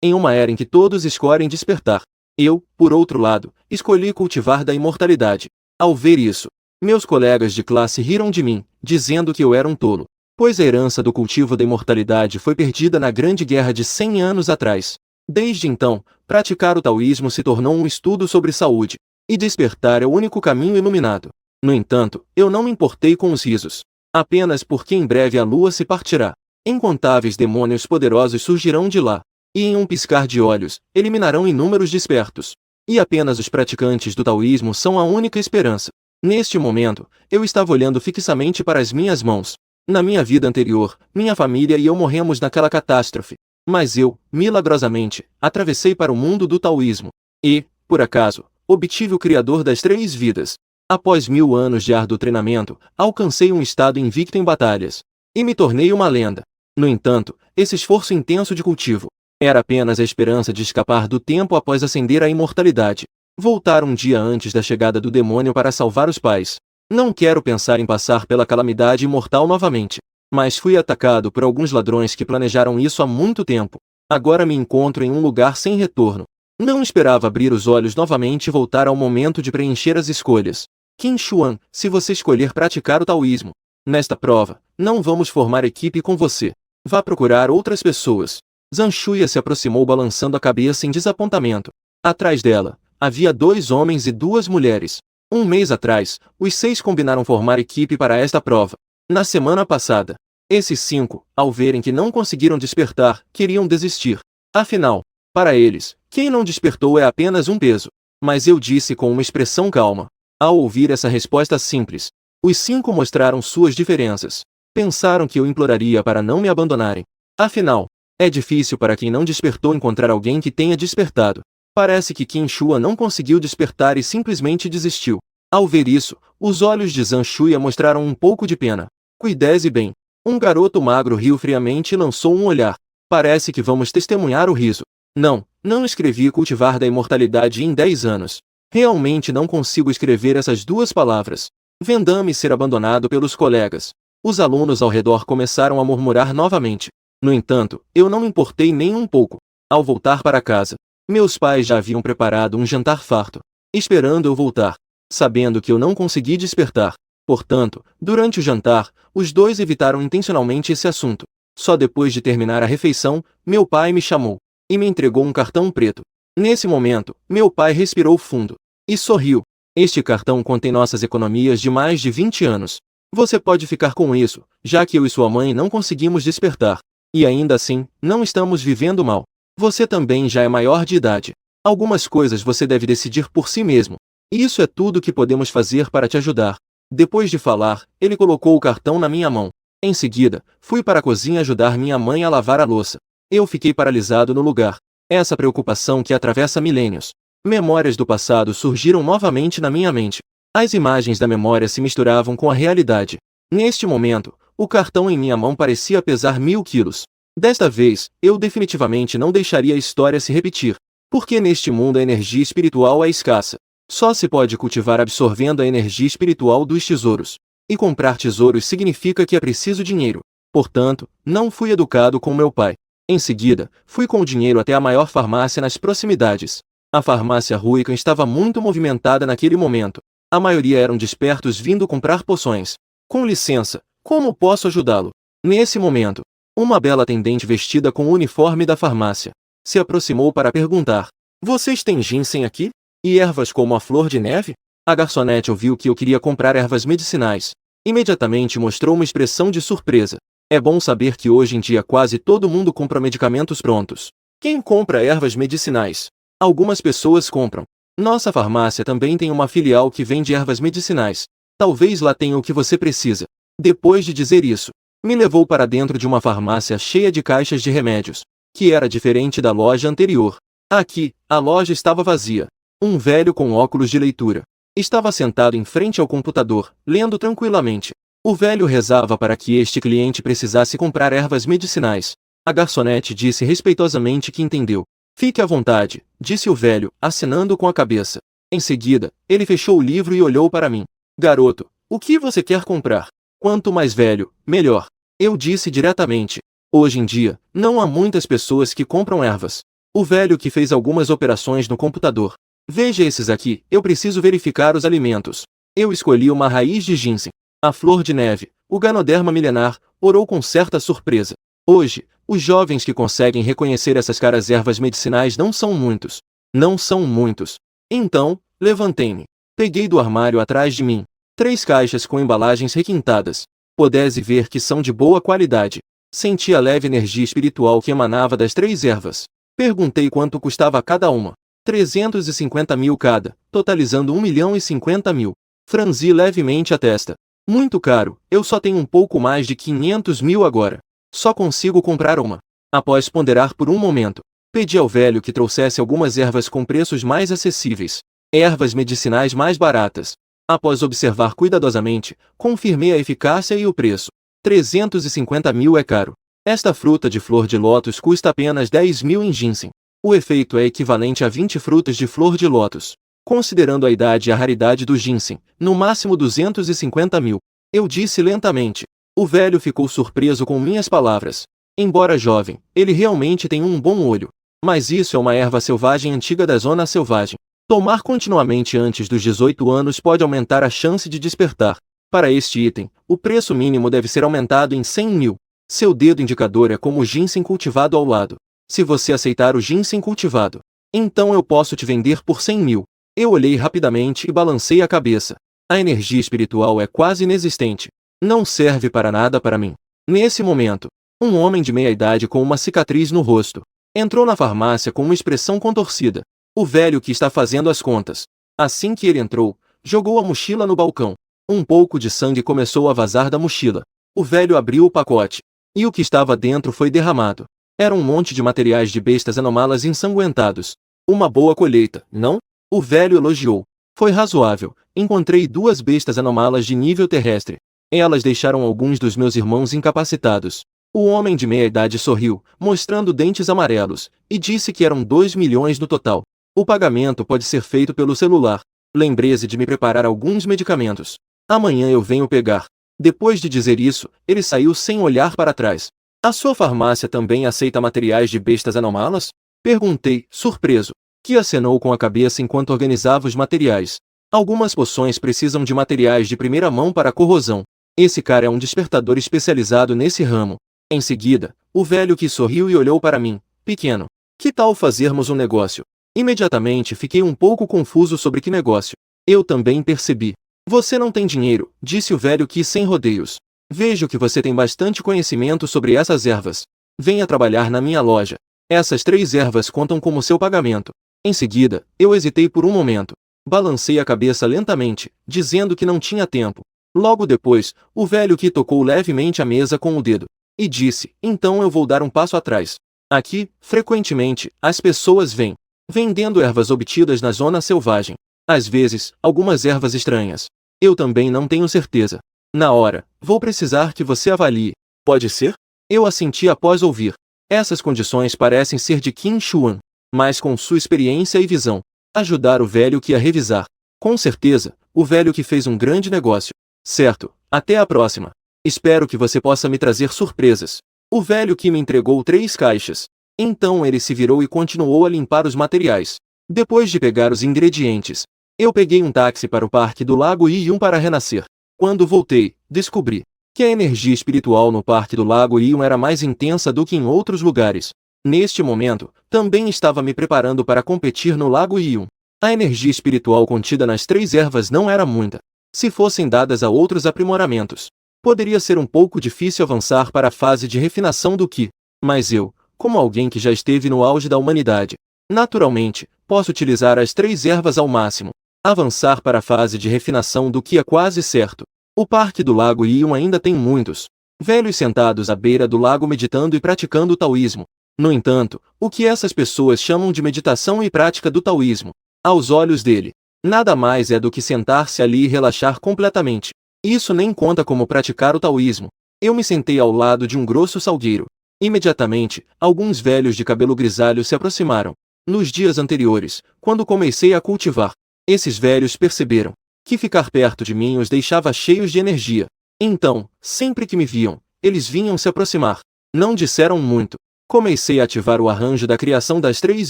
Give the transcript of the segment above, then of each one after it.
em uma era em que todos escolhem despertar. Eu, por outro lado, escolhi cultivar da imortalidade. Ao ver isso, meus colegas de classe riram de mim, dizendo que eu era um tolo, pois a herança do cultivo da imortalidade foi perdida na Grande Guerra de 100 anos atrás. Desde então, praticar o taoísmo se tornou um estudo sobre saúde, e despertar é o único caminho iluminado. No entanto, eu não me importei com os risos. Apenas porque em breve a lua se partirá. Incontáveis demônios poderosos surgirão de lá, e em um piscar de olhos, eliminarão inúmeros despertos. E apenas os praticantes do taoísmo são a única esperança. Neste momento, eu estava olhando fixamente para as minhas mãos. Na minha vida anterior, minha família e eu morremos naquela catástrofe. Mas eu, milagrosamente, atravessei para o mundo do taoísmo. E, por acaso, obtive o Criador das 3 vidas. Após 1000 anos de árduo treinamento, alcancei um estado invicto em batalhas. E me tornei uma lenda. No entanto, esse esforço intenso de cultivo era apenas a esperança de escapar do tempo após ascender à imortalidade. Voltar um dia antes da chegada do demônio para salvar os pais. Não quero pensar em passar pela calamidade imortal novamente. Mas fui atacado por alguns ladrões que planejaram isso há muito tempo. Agora me encontro em um lugar sem retorno. Não esperava abrir os olhos novamente e voltar ao momento de preencher as escolhas. Qin Xuan, se você escolher praticar o taoísmo, nesta prova, não vamos formar equipe com você. Vá procurar outras pessoas. Zhang Shuya se aproximou balançando a cabeça em desapontamento. Atrás dela, havia 2 homens e 2 mulheres. Um mês atrás, os 6 combinaram formar equipe para esta prova. Na semana passada, esses 5, ao verem que não conseguiram despertar, queriam desistir. Afinal, para eles, quem não despertou é apenas um peso. Mas eu disse com uma expressão calma. Ao ouvir essa resposta simples, os 5 mostraram suas diferenças. Pensaram que eu imploraria para não me abandonarem. Afinal, é difícil para quem não despertou encontrar alguém que tenha despertado. Parece que Qin Xuan não conseguiu despertar e simplesmente desistiu. Ao ver isso, os olhos de Zhang Shuya mostraram um pouco de pena. Cuidese bem. Um garoto magro riu friamente e lançou um olhar. Parece que vamos testemunhar o riso. Não escrevi cultivar da imortalidade em 10 anos. Realmente não consigo escrever essas 2 palavras. Vendame ser abandonado pelos colegas. Os alunos ao redor começaram a murmurar novamente. No entanto, eu não me importei nem um pouco. Ao voltar para casa, meus pais já haviam preparado um jantar farto, esperando eu voltar, sabendo que eu não consegui despertar. Portanto, durante o jantar, os 2 evitaram intencionalmente esse assunto. Só depois de terminar a refeição, meu pai me chamou e me entregou um cartão preto. Nesse momento, meu pai respirou fundo e sorriu. Este cartão contém nossas economias de mais de 20 anos. Você pode ficar com isso, já que eu e sua mãe não conseguimos despertar. E ainda assim, não estamos vivendo mal. Você também já é maior de idade. Algumas coisas você deve decidir por si mesmo. E isso é tudo que podemos fazer para te ajudar. Depois de falar, ele colocou o cartão na minha mão. Em seguida, fui para a cozinha ajudar minha mãe a lavar a louça. Eu fiquei paralisado no lugar. Essa preocupação que atravessa milênios. Memórias do passado surgiram novamente na minha mente. As imagens da memória se misturavam com a realidade. Neste momento, o cartão em minha mão parecia pesar 1000 quilos. Desta vez, eu definitivamente não deixaria a história se repetir. Porque neste mundo a energia espiritual é escassa. Só se pode cultivar absorvendo a energia espiritual dos tesouros. E comprar tesouros significa que é preciso dinheiro. Portanto, não fui educado com meu pai. Em seguida, fui com o dinheiro até a maior farmácia nas proximidades. A farmácia Ruican estava muito movimentada naquele momento. A maioria eram despertos vindo comprar poções. Com licença, como posso ajudá-lo? Nesse momento, uma bela atendente vestida com o uniforme da farmácia se aproximou para perguntar: vocês têm ginseng aqui? E ervas como a flor de neve? A garçonete ouviu que eu queria comprar ervas medicinais. Imediatamente mostrou uma expressão de surpresa. É bom saber que hoje em dia quase todo mundo compra medicamentos prontos. Quem compra ervas medicinais? Algumas pessoas compram. Nossa farmácia também tem uma filial que vende ervas medicinais. Talvez lá tenha o que você precisa. Depois de dizer isso, me levou para dentro de uma farmácia cheia de caixas de remédios, que era diferente da loja anterior. Aqui, a loja estava vazia. Um velho com óculos de leitura estava sentado em frente ao computador, lendo tranquilamente. O velho rezava para que este cliente precisasse comprar ervas medicinais. A garçonete disse respeitosamente que entendeu. Fique à vontade, disse o velho, acenando com a cabeça. Em seguida, ele fechou o livro e olhou para mim. Garoto, o que você quer comprar? Quanto mais velho, melhor. Eu disse diretamente. Hoje em dia, não há muitas pessoas que compram ervas. O velho que fez algumas operações no computador. Veja esses aqui, eu preciso verificar os alimentos. Eu escolhi uma raiz de ginseng, a flor de neve, o Ganoderma milenar, orou com certa surpresa. Hoje, os jovens que conseguem reconhecer essas caras ervas medicinais não são muitos. Não são muitos. Então, levantei-me. Peguei do armário atrás de mim 3 caixas com embalagens requintadas. Pudesse ver que são de boa qualidade. Senti a leve energia espiritual que emanava das 3 ervas. Perguntei quanto custava cada uma. 350 mil cada, totalizando 1.050.000. Franzi levemente a testa. Muito caro, eu só tenho um pouco mais de 500 mil agora. Só consigo comprar uma. Após ponderar por um momento, pedi ao velho que trouxesse algumas ervas com preços mais acessíveis. Ervas medicinais mais baratas. Após observar cuidadosamente, confirmei a eficácia e o preço. 350 mil é caro. Esta fruta de flor de lótus custa apenas 10 mil em ginseng. O efeito é equivalente a 20 frutas de flor de lótus. Considerando a idade e a raridade do ginseng, no máximo 250 mil. Eu disse lentamente. O velho ficou surpreso com minhas palavras. Embora jovem, ele realmente tem um bom olho. Mas isso é uma erva selvagem antiga da zona selvagem. Tomar continuamente antes dos 18 anos pode aumentar a chance de despertar. Para este item, o preço mínimo deve ser aumentado em 100 mil. Seu dedo indicador é como o ginseng cultivado ao lado. Se você aceitar o ginseng cultivado, então eu posso te vender por 100 mil. Eu olhei rapidamente e balancei a cabeça. A energia espiritual é quase inexistente. Não serve para nada para mim. Nesse momento, um homem de meia idade com uma cicatriz no rosto entrou na farmácia com uma expressão contorcida. O velho que está fazendo as contas. Assim que ele entrou, jogou a mochila no balcão. Um pouco de sangue começou a vazar da mochila. O velho abriu o pacote. E o que estava dentro foi derramado. Era um monte de materiais de bestas anômalas ensanguentados. Uma boa colheita, não? O velho elogiou. Foi razoável. Encontrei 2 bestas anômalas de nível terrestre. Elas deixaram alguns dos meus irmãos incapacitados. O homem de meia idade sorriu, mostrando dentes amarelos, e disse que eram 2 milhões no total. O pagamento pode ser feito pelo celular. Lembre-se de me preparar alguns medicamentos. Amanhã eu venho pegar. Depois de dizer isso, ele saiu sem olhar para trás. A sua farmácia também aceita materiais de bestas anômalas? Perguntei, surpreso, que acenou com a cabeça enquanto organizava os materiais. Algumas poções precisam de materiais de primeira mão para corrosão. Esse cara é um despertador especializado nesse ramo. Em seguida, o velho que sorriu e olhou para mim. Pequeno, que tal fazermos um negócio? Imediatamente fiquei um pouco confuso sobre que negócio. Eu também percebi. Você não tem dinheiro, disse o velho que sem rodeios. Vejo que você tem bastante conhecimento sobre essas ervas. Venha trabalhar na minha loja. Essas 3 ervas contam como seu pagamento. Em seguida, eu hesitei por um momento. Balancei a cabeça lentamente, dizendo que não tinha tempo. Logo depois, o velho que tocou levemente a mesa com o dedo. E disse, então eu vou dar um passo atrás. Aqui, frequentemente, as pessoas vêm vendendo ervas obtidas na zona selvagem. Às vezes, algumas ervas estranhas. Eu também não tenho certeza. Na hora, vou precisar que você avalie. Pode ser? Eu assenti após ouvir. Essas condições parecem ser de Qin Xuan, mas com sua experiência e visão. Ajudar o velho que ia revisar. Com certeza, o velho que fez um grande negócio. Certo, até a próxima. Espero que você possa me trazer surpresas. O velho que me entregou 3 caixas. Então ele se virou e continuou a limpar os materiais. Depois de pegar os ingredientes, eu peguei um táxi para o Parque do Lago Yiyun para renascer. Quando voltei, descobri que a energia espiritual no Parque do Lago Yiyun era mais intensa do que em outros lugares. Neste momento, também estava me preparando para competir no Lago Yiyun. A energia espiritual contida nas 3 ervas não era muita. Se fossem dadas a outros aprimoramentos, poderia ser um pouco difícil avançar para a fase de refinação do Qi. Mas eu, como alguém que já esteve no auge da humanidade, naturalmente, posso utilizar as 3 ervas ao máximo. Avançar para a fase de refinação do Qi é quase certo. O Parque do Lago Yiyun ainda tem muitos velhos sentados à beira do lago meditando e praticando o taoísmo. No entanto, o que essas pessoas chamam de meditação e prática do taoísmo, aos olhos dele, nada mais é do que sentar-se ali e relaxar completamente. Isso nem conta como praticar o taoísmo. Eu me sentei ao lado de um grosso salgueiro. Imediatamente, alguns velhos de cabelo grisalho se aproximaram. Nos dias anteriores, quando comecei a cultivar, esses velhos perceberam que ficar perto de mim os deixava cheios de energia. Então, sempre que me viam, eles vinham se aproximar. Não disseram muito. Comecei a ativar o arranjo da criação das 3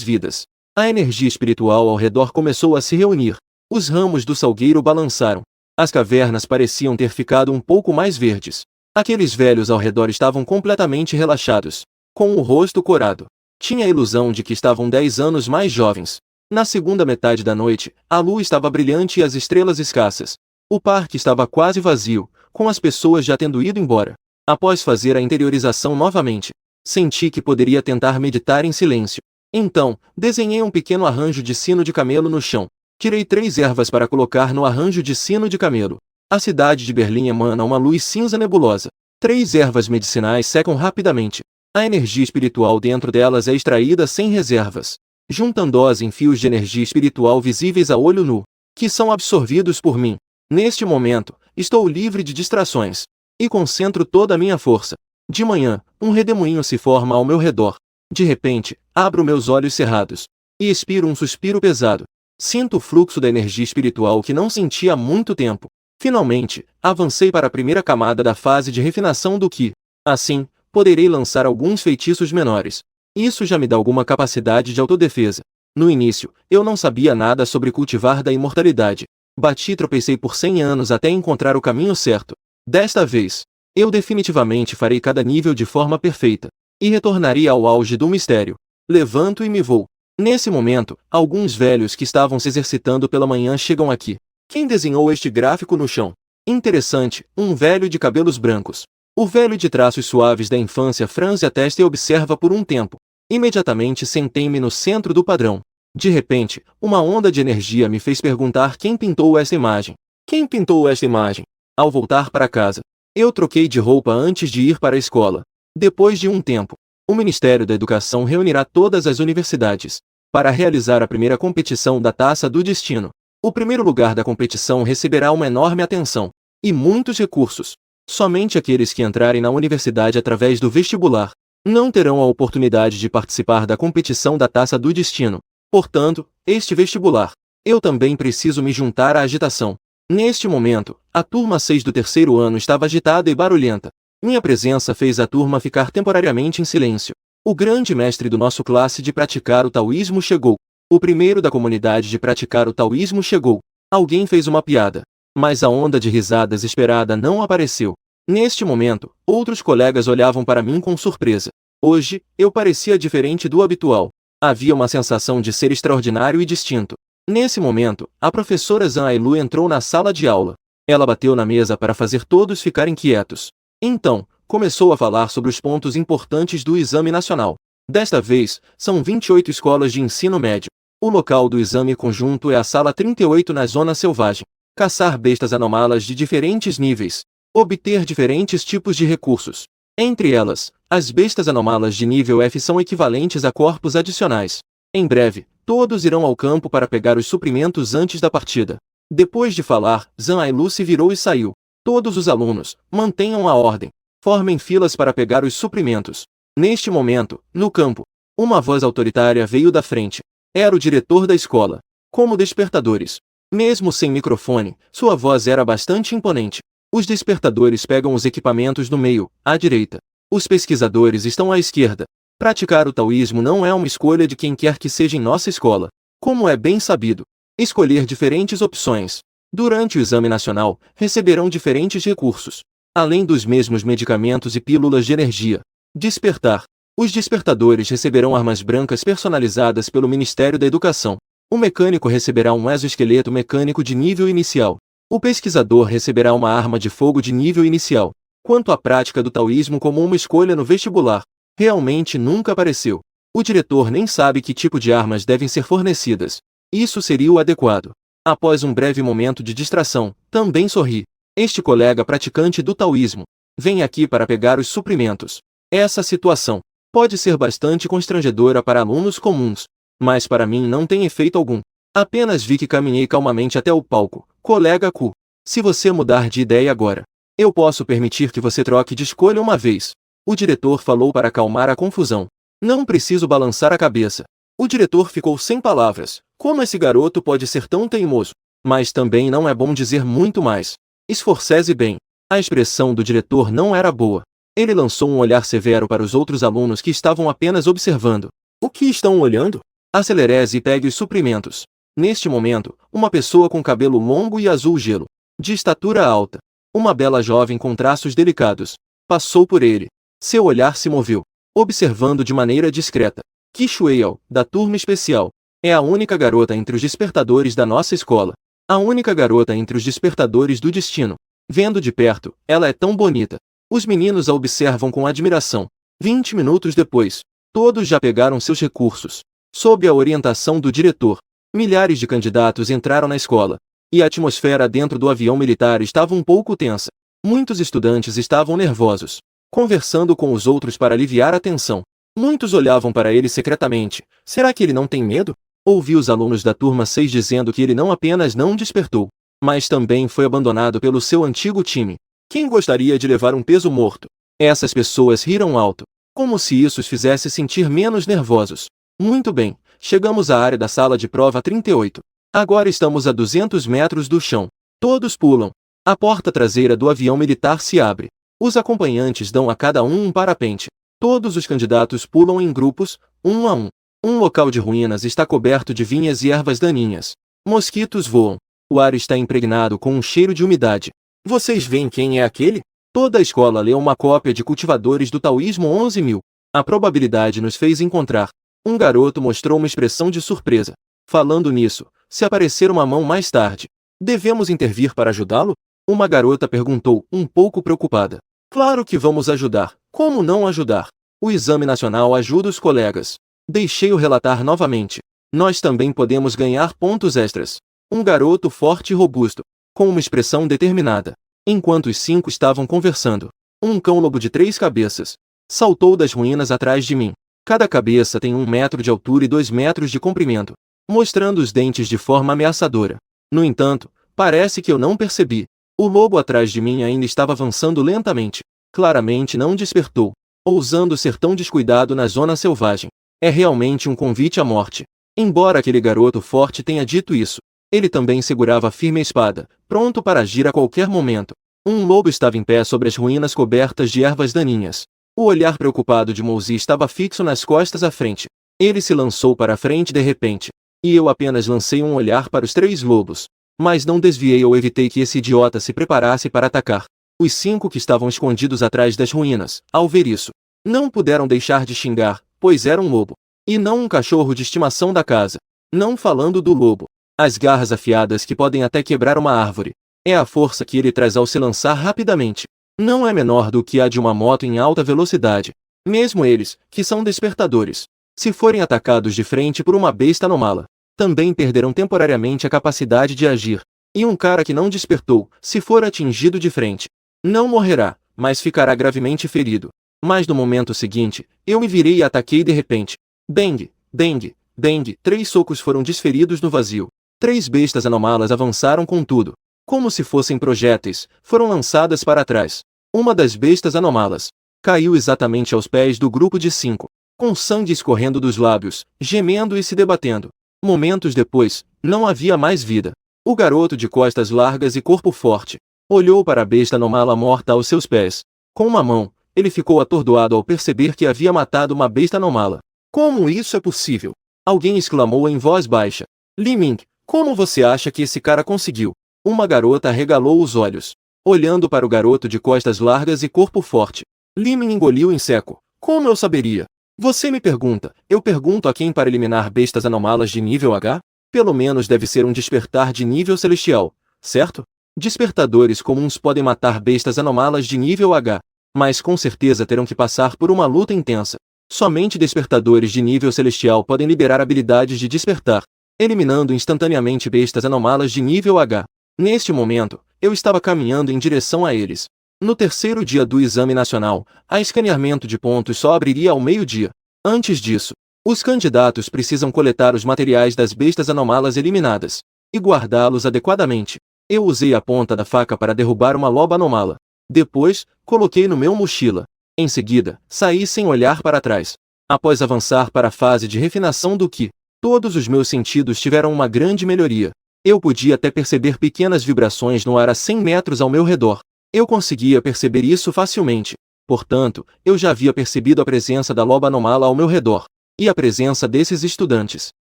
vidas. A energia espiritual ao redor começou a se reunir. Os ramos do salgueiro balançaram. As cavernas pareciam ter ficado um pouco mais verdes. Aqueles velhos ao redor estavam completamente relaxados, com o rosto corado. Tinha a ilusão de que estavam 10 anos mais jovens. Na segunda metade da noite, a lua estava brilhante e as estrelas escassas. O parque estava quase vazio, com as pessoas já tendo ido embora. Após fazer a interiorização novamente, senti que poderia tentar meditar em silêncio. Então, desenhei um pequeno arranjo de sino de camelo no chão. Tirei 3 ervas para colocar no arranjo de sino de camelo. A cidade de Berlim emana uma luz cinza nebulosa. 3 ervas medicinais secam rapidamente. A energia espiritual dentro delas é extraída sem reservas, juntando-as em fios de energia espiritual visíveis a olho nu, que são absorvidos por mim. Neste momento, estou livre de distrações e concentro toda a minha força. De manhã, um redemoinho se forma ao meu redor. De repente, abro meus olhos cerrados e expiro um suspiro pesado. Sinto o fluxo da energia espiritual que não sentia há muito tempo. Finalmente, avancei para a primeira camada da fase de refinação do Ki. Assim, poderei lançar alguns feitiços menores. Isso já me dá alguma capacidade de autodefesa. No início, eu não sabia nada sobre cultivar da imortalidade. Bati e tropecei por 100 anos até encontrar o caminho certo. Desta vez, eu definitivamente farei cada nível de forma perfeita, e retornarei ao auge do mistério. Levanto e me vou. Nesse momento, alguns velhos que estavam se exercitando pela manhã chegam aqui. Quem desenhou este gráfico no chão? Interessante, um velho de cabelos brancos. O velho de traços suaves da infância franze a testa e observa por um tempo. Imediatamente sentei-me no centro do padrão. De repente, uma onda de energia me fez perguntar quem pintou esta imagem. Quem pintou esta imagem? Ao voltar para casa, eu troquei de roupa antes de ir para a escola. Depois de um tempo, o Ministério da Educação reunirá todas as universidades para realizar a primeira competição da Taça do Destino. O primeiro lugar da competição receberá uma enorme atenção e muitos recursos. Somente aqueles que entrarem na universidade através do vestibular não terão a oportunidade de participar da competição da Taça do Destino. Portanto, este vestibular, eu também preciso me juntar à agitação. Neste momento, a turma 6 do terceiro ano estava agitada e barulhenta. Minha presença fez a turma ficar temporariamente em silêncio. O grande mestre do nosso classe de praticar o taoísmo chegou. O primeiro da comunidade de praticar o taoísmo chegou. Alguém fez uma piada, mas a onda de risadas esperada não apareceu. Neste momento, outros colegas olhavam para mim com surpresa. Hoje, eu parecia diferente do habitual. Havia uma sensação de ser extraordinário e distinto. Nesse momento, a professora Zhang Ailu entrou na sala de aula. Ela bateu na mesa para fazer todos ficarem quietos. Então, começou a falar sobre os pontos importantes do exame nacional. Desta vez, são 28 escolas de ensino médio. O local do exame conjunto é a sala 38 na zona selvagem. Caçar bestas anômalas de diferentes níveis. Obter diferentes tipos de recursos. Entre elas, as bestas anômalas de nível F são equivalentes a corpos adicionais. Em breve, todos irão ao campo para pegar os suprimentos antes da partida. Depois de falar, Zhang Ailu se virou e saiu. Todos os alunos, mantenham a ordem. Formem filas para pegar os suprimentos. Neste momento, no campo, uma voz autoritária veio da frente. Era o diretor da escola. Como despertadores. Mesmo sem microfone, sua voz era bastante imponente. Os despertadores pegam os equipamentos no meio, à direita. Os pesquisadores estão à esquerda. Praticar o taoísmo não é uma escolha de quem quer que seja em nossa escola. Como é bem sabido, escolher diferentes opções. Durante o exame nacional, receberão diferentes recursos, além dos mesmos medicamentos e pílulas de energia. Despertar. Os despertadores receberão armas brancas personalizadas pelo Ministério da Educação. O mecânico receberá um exoesqueleto mecânico de nível inicial. O pesquisador receberá uma arma de fogo de nível inicial. Quanto à prática do taoísmo como uma escolha no vestibular, realmente nunca apareceu. O diretor nem sabe que tipo de armas devem ser fornecidas. Isso seria o adequado. Após um breve momento de distração, também sorri. Este colega praticante do taoísmo vem aqui para pegar os suprimentos. Essa situação pode ser bastante constrangedora para alunos comuns, mas para mim não tem efeito algum. Apenas vi que caminhei calmamente até o palco. Colega Ku, se você mudar de ideia agora, eu posso permitir que você troque de escolha uma vez. O diretor falou para acalmar a confusão. Não preciso balançar a cabeça. O diretor ficou sem palavras. Como esse garoto pode ser tão teimoso? Mas também não é bom dizer muito mais. Esforcese bem. A expressão do diretor não era boa. Ele lançou um olhar severo para os outros alunos que estavam apenas observando. O que estão olhando? Acelere-se e pegue os suprimentos. Neste momento, uma pessoa com cabelo longo e azul gelo, de estatura alta, uma bela jovem com traços delicados, passou por ele. Seu olhar se moveu, observando de maneira discreta. Kishuel, da turma especial, é a única garota entre os despertadores da nossa escola. A única garota entre os despertadores do destino. Vendo de perto, ela é tão bonita. Os meninos a observam com admiração. 20 minutos depois, todos já pegaram seus recursos. Sob a orientação do diretor, milhares de candidatos entraram na escola. E a atmosfera dentro do avião militar estava um pouco tensa. Muitos estudantes estavam nervosos, conversando com os outros para aliviar a tensão. Muitos olhavam para ele secretamente. Será que ele não tem medo? Ouvi os alunos da turma 6 dizendo que ele não apenas não despertou, mas também foi abandonado pelo seu antigo time. Quem gostaria de levar um peso morto? Essas pessoas riram alto, como se isso os fizesse sentir menos nervosos. Muito bem, chegamos à área da sala de prova 38. Agora estamos a 200 metros do chão. Todos pulam. A porta traseira do avião militar se abre. Os acompanhantes dão a cada um parapente. Todos os candidatos pulam em grupos, um a um. Um local de ruínas está coberto de vinhas e ervas daninhas. Mosquitos voam. O ar está impregnado com um cheiro de umidade. Vocês veem quem é aquele? Toda a escola leu uma cópia de Cultivadores do Taoísmo 11.000. A probabilidade nos fez encontrar. Um garoto mostrou uma expressão de surpresa. Falando nisso, se aparecer uma mão mais tarde, devemos intervir para ajudá-lo? Uma garota perguntou, um pouco preocupada. Claro que vamos ajudar. Como não ajudar? O exame nacional ajuda os colegas. Deixei-o relatar novamente. Nós também podemos ganhar pontos extras. Um garoto forte e robusto, com uma expressão determinada. Enquanto os 5 estavam conversando, um cão-lobo de 3 cabeças saltou das ruínas atrás de mim. Cada cabeça tem 1 metro de altura e 2 metros de comprimento, mostrando os dentes de forma ameaçadora. No entanto, parece que eu não percebi. O lobo atrás de mim ainda estava avançando lentamente. Claramente não despertou, ousando ser tão descuidado na zona selvagem. É realmente um convite à morte. Embora aquele garoto forte tenha dito isso, ele também segurava firme a espada, pronto para agir a qualquer momento. Um lobo estava em pé sobre as ruínas cobertas de ervas daninhas. O olhar preocupado de Mousi estava fixo nas costas à frente. Ele se lançou para a frente de repente. E eu apenas lancei um olhar para os 3 lobos. Mas não desviei ou evitei que esse idiota se preparasse para atacar. Os 5 que estavam escondidos atrás das ruínas, ao ver isso, não puderam deixar de xingar, pois era um lobo. E não um cachorro de estimação da casa. Não falando do lobo. As garras afiadas que podem até quebrar uma árvore. É a força que ele traz ao se lançar rapidamente. Não é menor do que a de uma moto em alta velocidade. Mesmo eles, que são despertadores, se forem atacados de frente por uma besta anômala, também perderão temporariamente a capacidade de agir. E um cara que não despertou, se for atingido de frente, não morrerá, mas ficará gravemente ferido. Mas no momento seguinte, eu me virei e ataquei de repente. Bang, bang, bang, 3 socos foram desferidos no vazio. 3 bestas anômalas avançaram com tudo. Como se fossem projéteis, foram lançadas para trás. Uma das bestas anômalas caiu exatamente aos pés do grupo de 5, com sangue escorrendo dos lábios, gemendo e se debatendo. Momentos depois, não havia mais vida. O garoto de costas largas e corpo forte olhou para a besta anômala morta aos seus pés. Com uma mão, ele ficou atordoado ao perceber que havia matado uma besta anômala. Como isso é possível? Alguém exclamou em voz baixa. Li Ming, como você acha que esse cara conseguiu? Uma garota arregalou os olhos, olhando para o garoto de costas largas e corpo forte. Li Ming engoliu em seco. Como eu saberia? Você me pergunta, eu pergunto a quem para eliminar bestas anômalas de nível H? Pelo menos deve ser um despertar de nível celestial, certo? Despertadores comuns podem matar bestas anômalas de nível H, mas com certeza terão que passar por uma luta intensa. Somente despertadores de nível celestial podem liberar habilidades de despertar, eliminando instantaneamente bestas anômalas de nível H. Neste momento, eu estava caminhando em direção a eles. No terceiro dia do exame nacional, a escaneamento de pontos só abriria ao meio-dia. Antes disso, os candidatos precisam coletar os materiais das bestas anômalas eliminadas e guardá-los adequadamente. Eu usei a ponta da faca para derrubar uma loba anômala. Depois, coloquei no meu mochila. Em seguida, saí sem olhar para trás. Após avançar para a fase de refinação do Ki, todos os meus sentidos tiveram uma grande melhoria. Eu podia até perceber pequenas vibrações no ar a 100 metros ao meu redor. Eu conseguia perceber isso facilmente. Portanto, eu já havia percebido a presença da loba anômala ao meu redor, e a presença desses estudantes.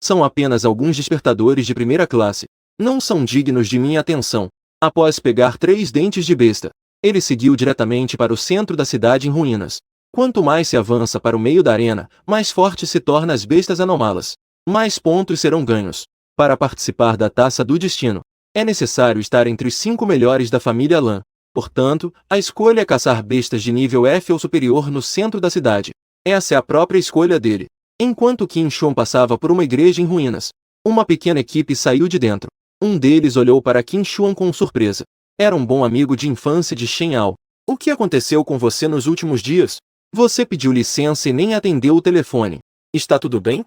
São apenas alguns despertadores de primeira classe. Não são dignos de minha atenção. Após pegar 3 dentes de besta, ele seguiu diretamente para o centro da cidade em ruínas. Quanto mais se avança para o meio da arena, mais forte se tornam as bestas anômalas. Mais pontos serão ganhos. Para participar da Taça do Destino, é necessário estar entre os 5 melhores da família Lan. Portanto, a escolha é caçar bestas de nível F ou superior no centro da cidade. Essa é a própria escolha dele. Enquanto Qin Shuan passava por uma igreja em ruínas, uma pequena equipe saiu de dentro. Um deles olhou para Qin Shuan com surpresa. Era um bom amigo de infância de Shen Ao. O que aconteceu com você nos últimos dias? Você pediu licença e nem atendeu o telefone. Está tudo bem?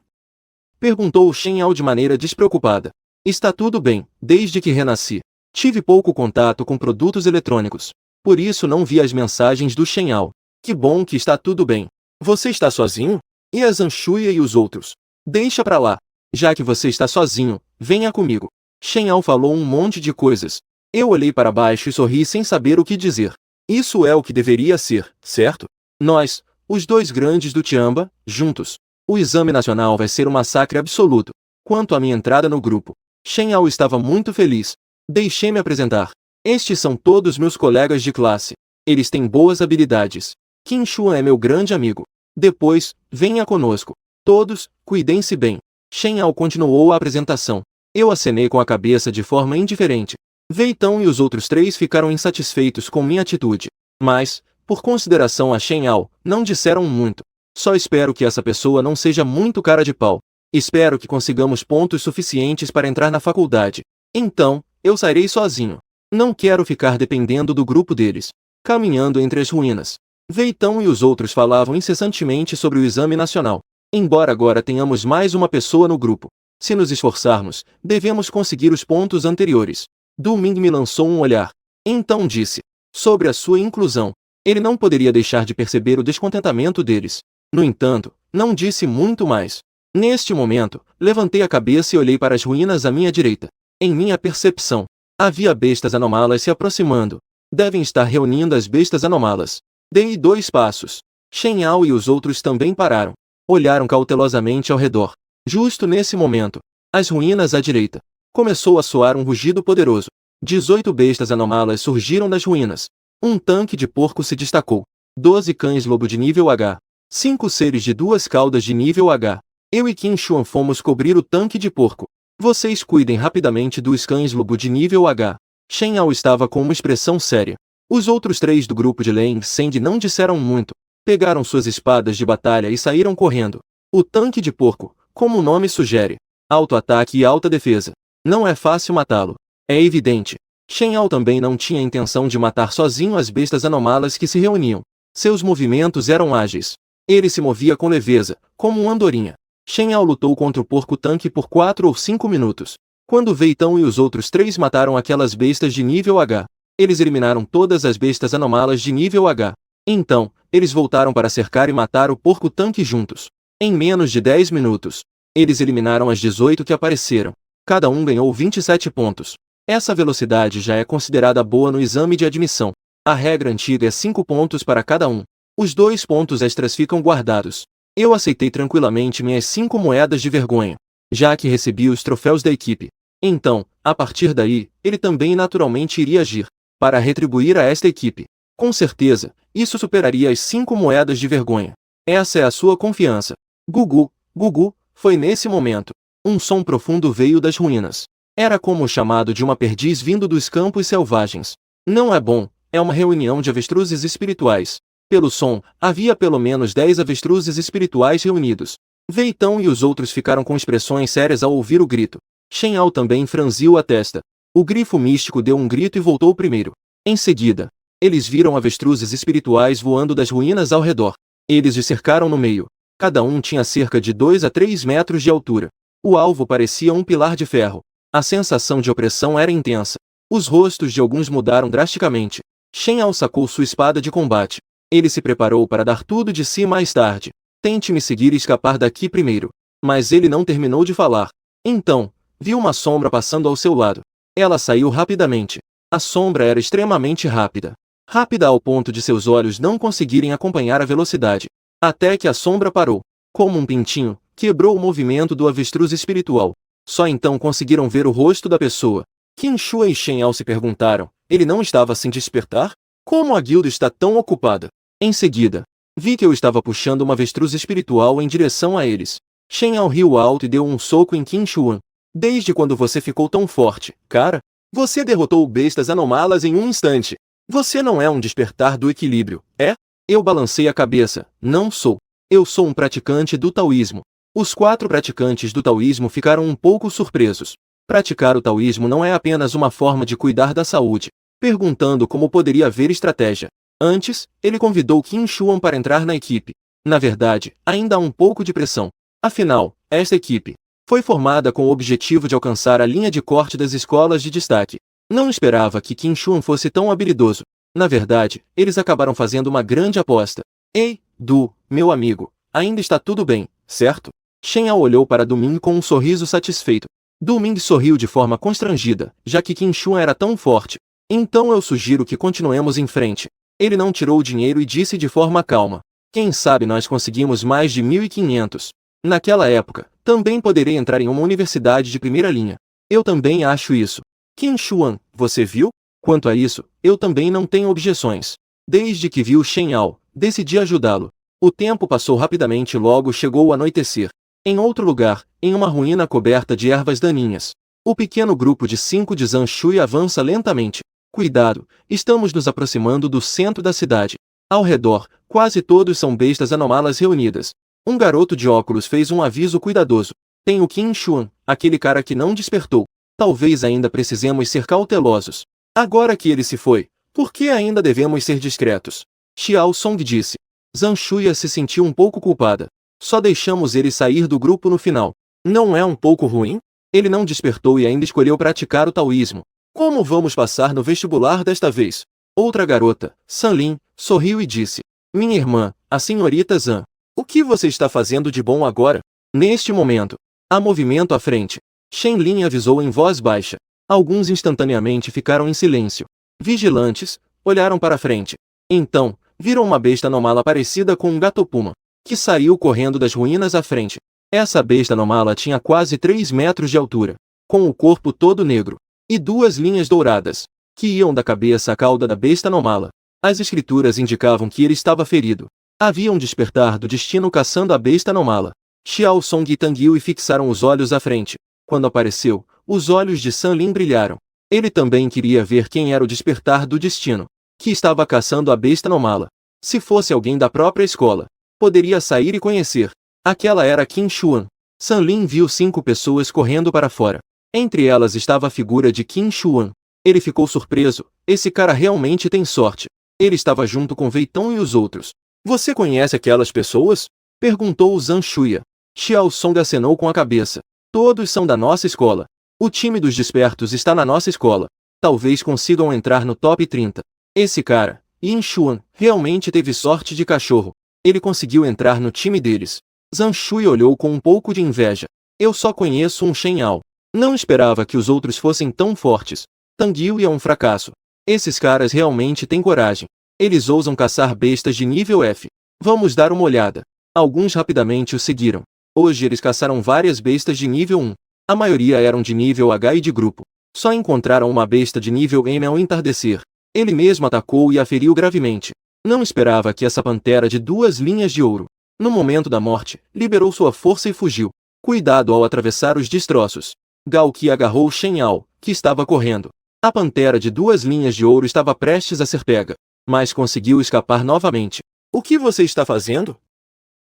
Perguntou Shen Ao de maneira despreocupada. Está tudo bem, desde que renasci. Tive pouco contato com produtos eletrônicos. Por isso não vi as mensagens do Shen Ao. Que bom que está tudo bem. Você está sozinho? E a Zanshuya e os outros? Deixa pra lá. Já que você está sozinho, venha comigo. Shen Ao falou um monte de coisas. Eu olhei para baixo e sorri sem saber o que dizer. Isso é o que deveria ser, certo? Nós, os 2 grandes do Tiamba, juntos. O exame nacional vai ser um massacre absoluto. Quanto à minha entrada no grupo, Shen Ao estava muito feliz. Deixei-me apresentar. Estes são todos meus colegas de classe. Eles têm boas habilidades. Qin Shuan é meu grande amigo. Depois, venha conosco. Todos, cuidem-se bem. Shen Ao continuou a apresentação. Eu acenei com a cabeça de forma indiferente. Veitão e os outros 3 ficaram insatisfeitos com minha atitude. Mas, por consideração a Shen Ao, não disseram muito. Só espero que essa pessoa não seja muito cara de pau. Espero que consigamos pontos suficientes para entrar na faculdade. Então, eu sairei sozinho. Não quero ficar dependendo do grupo deles. Caminhando entre as ruínas, Veitão e os outros falavam incessantemente sobre o exame nacional. Embora agora tenhamos mais uma pessoa no grupo, se nos esforçarmos, devemos conseguir os pontos anteriores. Du Ming me lançou um olhar. Então disse. Sobre a sua inclusão. Ele não poderia deixar de perceber o descontentamento deles. No entanto, não disse muito mais. Neste momento, levantei a cabeça e olhei para as ruínas à minha direita. Em minha percepção, havia bestas anômalas se aproximando. Devem estar reunindo as bestas anômalas. Dei 2 passos. Shen Ao e os outros também pararam. Olharam cautelosamente ao redor. Justo nesse momento, as ruínas à direita. Começou a soar um rugido poderoso. 18 bestas anômalas surgiram das ruínas. Um tanque de porco se destacou. 12 cães-lobo de nível H. 5 seres de 2 caudas de nível H. Eu e Qin Shuan fomos cobrir o tanque de porco. Vocês cuidem rapidamente dos cães-lobo de nível H. Shen Ao estava com uma expressão séria. Os outros 3 do grupo de Leng Send não disseram muito. Pegaram suas espadas de batalha e saíram correndo. O tanque de porco, como o nome sugere, alto ataque e alta defesa. Não é fácil matá-lo. É evidente. Shen Ao também não tinha intenção de matar sozinho as bestas anômalas que se reuniam. Seus movimentos eram ágeis. Ele se movia com leveza, como um andorinha. Shen Ao lutou contra o porco-tanque por 4 ou 5 minutos. Quando Veitão e os outros 3 mataram aquelas bestas de nível H, eles eliminaram todas as bestas anômalas de nível H. Então, eles voltaram para cercar e matar o porco-tanque juntos. Em menos de 10 minutos, eles eliminaram as 18 que apareceram. Cada um ganhou 27 pontos. Essa velocidade já é considerada boa no exame de admissão. A regra antiga é 5 pontos para cada um. Os 2 pontos extras ficam guardados. Eu aceitei tranquilamente minhas 5 moedas de vergonha, já que recebi os troféus da equipe. Então, a partir daí, ele também naturalmente iria agir, para retribuir a esta equipe. Com certeza, isso superaria as 5 moedas de vergonha. Essa é a sua confiança. Gugu, Gugu, foi nesse momento. Um som profundo veio das ruínas. Era como o chamado de uma perdiz vindo dos campos selvagens. Não é bom, é uma reunião de avestruzes espirituais. Pelo som, havia pelo menos 10 avestruzes espirituais reunidos. Veitão e os outros ficaram com expressões sérias ao ouvir o grito. Shen Ao também franziu a testa. O grifo místico deu um grito e voltou primeiro. Em seguida, eles viram avestruzes espirituais voando das ruínas ao redor. Eles os cercaram no meio. Cada um tinha cerca de 2 a 3 metros de altura. O alvo parecia um pilar de ferro. A sensação de opressão era intensa. Os rostos de alguns mudaram drasticamente. Shen Ao sacou sua espada de combate. Ele se preparou para dar tudo de si mais tarde. Tente me seguir e escapar daqui primeiro. Mas ele não terminou de falar. Então, viu uma sombra passando ao seu lado. Ela saiu rapidamente. A sombra era extremamente rápida. rápida ao ponto de seus olhos não conseguirem acompanhar a velocidade. Até que a sombra parou. Como um pintinho, quebrou o movimento do avestruz espiritual. Só então conseguiram ver o rosto da pessoa. Qin Shuan e Shen Yao se perguntaram, ele não estava sem despertar? Como a guilda está tão ocupada? Em seguida, vi que eu estava puxando uma avestruz espiritual em direção a eles. Shen Yao riu alto e deu um soco em Qin Shuan. Desde quando você ficou tão forte, cara? Você derrotou bestas anomalas em um instante. Você não é um despertar do equilíbrio, é? Eu balancei a cabeça. Não sou. Eu sou um praticante do taoísmo. Os 4 praticantes do taoísmo ficaram um pouco surpresos. Praticar o taoísmo não é apenas uma forma de cuidar da saúde. Perguntando como poderia haver estratégia. Antes, ele convidou Qin Shuan para entrar na equipe. Na verdade, ainda há um pouco de pressão. Afinal, esta equipe foi formada com o objetivo de alcançar a linha de corte das escolas de destaque. Não esperava que Qin Shuan fosse tão habilidoso. Na verdade, eles acabaram fazendo uma grande aposta. Ei, Du, meu amigo, ainda está tudo bem, certo? Shen Yao olhou para Du Ming com um sorriso satisfeito. Du Ming sorriu de forma constrangida, já que Qin Shuan era tão forte. Então eu sugiro que continuemos em frente. Ele não tirou o dinheiro e disse de forma calma. Quem sabe nós conseguimos mais de 1.500. Naquela época, também poderei entrar em uma universidade de primeira linha. Eu também acho isso. Qin Shuan, você viu? Quanto a isso, eu também não tenho objeções. Desde que vi o Shen Yao, decidi ajudá-lo. O tempo passou rapidamente e logo chegou o anoitecer. Em outro lugar, em uma ruína coberta de ervas daninhas, o pequeno grupo de 5 de Zhang Shui avança lentamente. Cuidado, estamos nos aproximando do centro da cidade. Ao redor, quase todos são bestas anomalas reunidas. Um garoto de óculos fez um aviso cuidadoso. Tem o Qin Shuan, aquele cara que não despertou. Talvez ainda precisemos ser cautelosos. Agora que ele se foi, por que ainda devemos ser discretos? Xiao Song disse. Zhang Shuya se sentiu um pouco culpada. Só deixamos ele sair do grupo no final. Não é um pouco ruim? Ele não despertou e ainda escolheu praticar o taoísmo. Como vamos passar no vestibular desta vez? Outra garota, Sanlin, sorriu e disse. Minha irmã, a senhorita Zhan. O que você está fazendo de bom agora? Neste momento, há movimento à frente. Shen Lin avisou em voz baixa. Alguns instantaneamente ficaram em silêncio. Vigilantes, olharam para frente. Então, viram uma besta anômala parecida com um gato-puma, que saiu correndo das ruínas à frente. Essa besta anômala tinha quase 3 metros de altura, com o corpo todo negro, e 2 linhas douradas, que iam da cabeça à cauda da besta anômala. As escrituras indicavam que ele estava ferido. Havia um despertar do destino caçando a besta anômala. Xiao Song e Tang Yui fixaram os olhos à frente. Quando apareceu, os olhos de Sanlin brilharam. Ele também queria ver quem era o despertar do destino, que estava caçando a besta anômala. Se fosse alguém da própria escola, poderia sair e conhecer. Aquela era Qin Shuan. Sanlin viu 5 pessoas correndo para fora. Entre elas estava a figura de Qin Shuan. Ele ficou surpreso. Esse cara realmente tem sorte. Ele estava junto com Wei Tong e os outros. Você conhece aquelas pessoas? Perguntou o Zhang Shuya. Xiao Song acenou com a cabeça. Todos são da nossa escola. O time dos despertos está na nossa escola. Talvez consigam entrar no top 30. Esse cara, Yin Xuan, realmente teve sorte de cachorro. Ele conseguiu entrar no time deles. Zhang Shui olhou com um pouco de inveja. Eu só conheço um Shen Yao. Não esperava que os outros fossem tão fortes. Tang Yui é um fracasso. Esses caras realmente têm coragem. Eles ousam caçar bestas de nível F. Vamos dar uma olhada. Alguns rapidamente o seguiram. Hoje eles caçaram várias bestas de nível 1. A maioria eram de nível H e de grupo. Só encontraram uma besta de nível M ao entardecer. Ele mesmo atacou e a feriu gravemente. Não esperava que essa pantera de 2 linhas de ouro, no momento da morte, liberou sua força e fugiu. Cuidado ao atravessar os destroços. Gao Qi agarrou Shen Yao, que estava correndo. A pantera de 2 linhas de ouro estava prestes a ser pega, mas conseguiu escapar novamente. O que você está fazendo?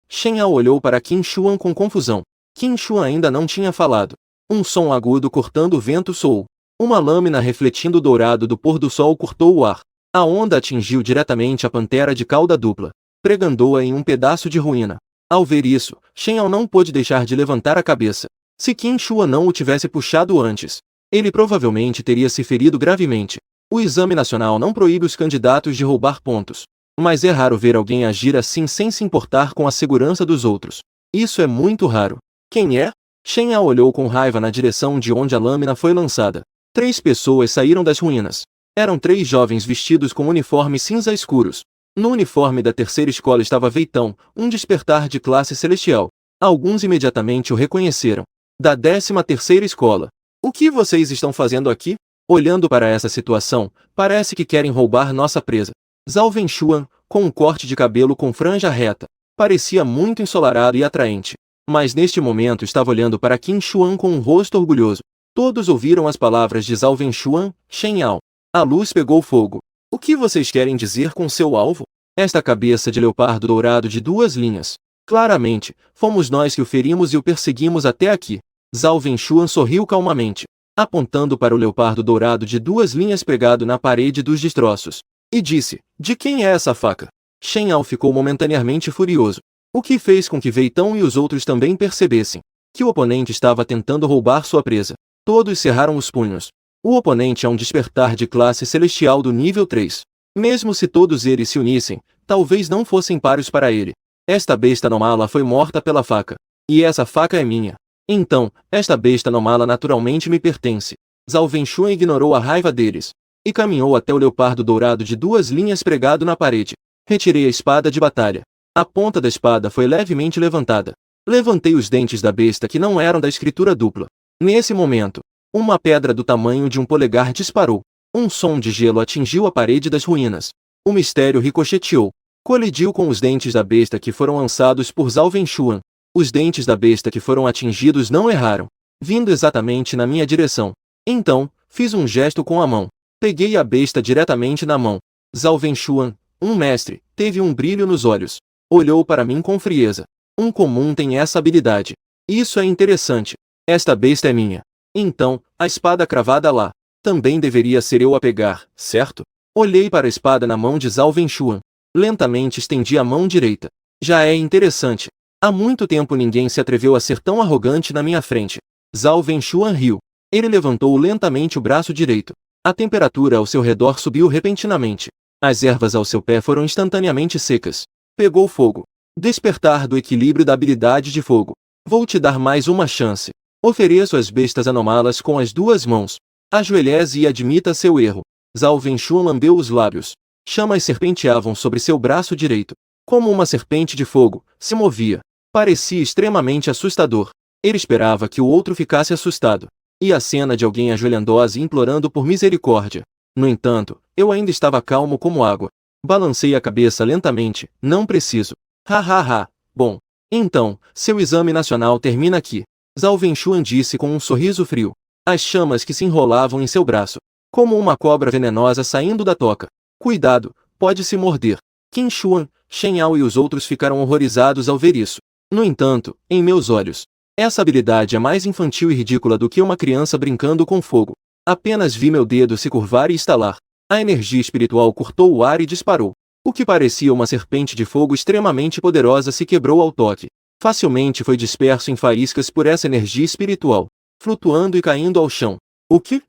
Shen Yao olhou para Qin Shuan com confusão. Qin Shuan ainda não tinha falado. Um som agudo cortando o vento soou. Uma lâmina refletindo o dourado do pôr do sol cortou o ar. A onda atingiu diretamente a pantera de cauda dupla, pregando-a em um pedaço de ruína. Ao ver isso, Shen Yao não pôde deixar de levantar a cabeça. Se Qin Shuan não o tivesse puxado antes, ele provavelmente teria se ferido gravemente. O exame nacional não proíbe os candidatos de roubar pontos. Mas é raro ver alguém agir assim sem se importar com a segurança dos outros. Isso é muito raro. Quem é? Shen Yao olhou com raiva na direção de onde a lâmina foi lançada. 3 pessoas saíram das ruínas. Eram 3 jovens vestidos com uniformes cinza escuros. No uniforme da terceira escola estava Veitão, um despertar de classe celestial. Alguns imediatamente o reconheceram. Da 13ª escola. O que vocês estão fazendo aqui? Olhando para essa situação, parece que querem roubar nossa presa. Zhao Wenxuan, com um corte de cabelo com franja reta, parecia muito ensolarado e atraente. Mas neste momento estava olhando para Qin Xuan com um rosto orgulhoso. Todos ouviram as palavras de Zhao Wenxuan, Shen Yao. A luz pegou fogo. O que vocês querem dizer com seu alvo? Esta cabeça de leopardo dourado de 2 linhas. Claramente, fomos nós que o ferimos e o perseguimos até aqui. Zhao Wenxuan sorriu calmamente, apontando para o leopardo dourado de 2 linhas pregado na parede dos destroços, e disse: de quem é essa faca? Shen Yao ficou momentaneamente furioso, o que fez com que Veitão e os outros também percebessem que o oponente estava tentando roubar sua presa. Todos cerraram os punhos. O oponente é um despertar de classe celestial do nível 3. Mesmo se todos eles se unissem, talvez não fossem páreos para ele. Esta besta anômala foi morta pela faca. E essa faca é minha. Então, esta besta anômala naturalmente me pertence. Zhao Wenxuan ignorou a raiva deles e caminhou até o leopardo dourado de 2 linhas pregado na parede. Retirei a espada de batalha. A ponta da espada foi levemente levantada. Levantei os dentes da besta que não eram da escritura dupla. Nesse momento, uma pedra do tamanho de um polegar disparou. Um som de gelo atingiu a parede das ruínas. O mistério ricocheteou. Colidiu com os dentes da besta que foram lançados por Zhao Wenxuan. Os dentes da besta que foram atingidos não erraram, vindo exatamente na minha direção. Então, fiz um gesto com a mão. Peguei a besta diretamente na mão. Zhao Wenxuan, um mestre, teve um brilho nos olhos. Olhou para mim com frieza. Um comum tem essa habilidade. Isso é interessante. Esta besta é minha. Então, a espada cravada lá, também deveria ser eu a pegar, certo? Olhei para a espada na mão de Zhao Wenxuan. Lentamente estendi a mão direita. Já é interessante. Há muito tempo ninguém se atreveu a ser tão arrogante na minha frente. Zhao Wenxuan riu. Ele levantou lentamente o braço direito. A temperatura ao seu redor subiu repentinamente. As ervas ao seu pé foram instantaneamente secas. Pegou fogo. Despertar do equilíbrio da habilidade de fogo. Vou te dar mais uma chance. Ofereço as bestas anômalas com as 2 mãos. Ajoelhe-se e admita seu erro. Zhao Wenxuan lambeu os lábios. Chamas serpenteavam sobre seu braço direito. Como uma serpente de fogo, se movia. Parecia extremamente assustador. Ele esperava que o outro ficasse assustado. E a cena de alguém ajoelhando-se e implorando por misericórdia. No entanto, eu ainda estava calmo como água. Balancei a cabeça lentamente. Não preciso. Ha ha ha. Bom. Então, seu exame nacional termina aqui. Zhao Wenxuan disse com um sorriso frio. As chamas que se enrolavam em seu braço. Como uma cobra venenosa saindo da toca. Cuidado, pode se morder. Qin Xuan, Shen Yao e os outros ficaram horrorizados ao ver isso. No entanto, em meus olhos, essa habilidade é mais infantil e ridícula do que uma criança brincando com fogo. Apenas vi meu dedo se curvar e estalar. A energia espiritual cortou o ar e disparou. O que parecia uma serpente de fogo extremamente poderosa se quebrou ao toque. Facilmente foi disperso em faíscas por essa energia espiritual, flutuando e caindo ao chão. O que?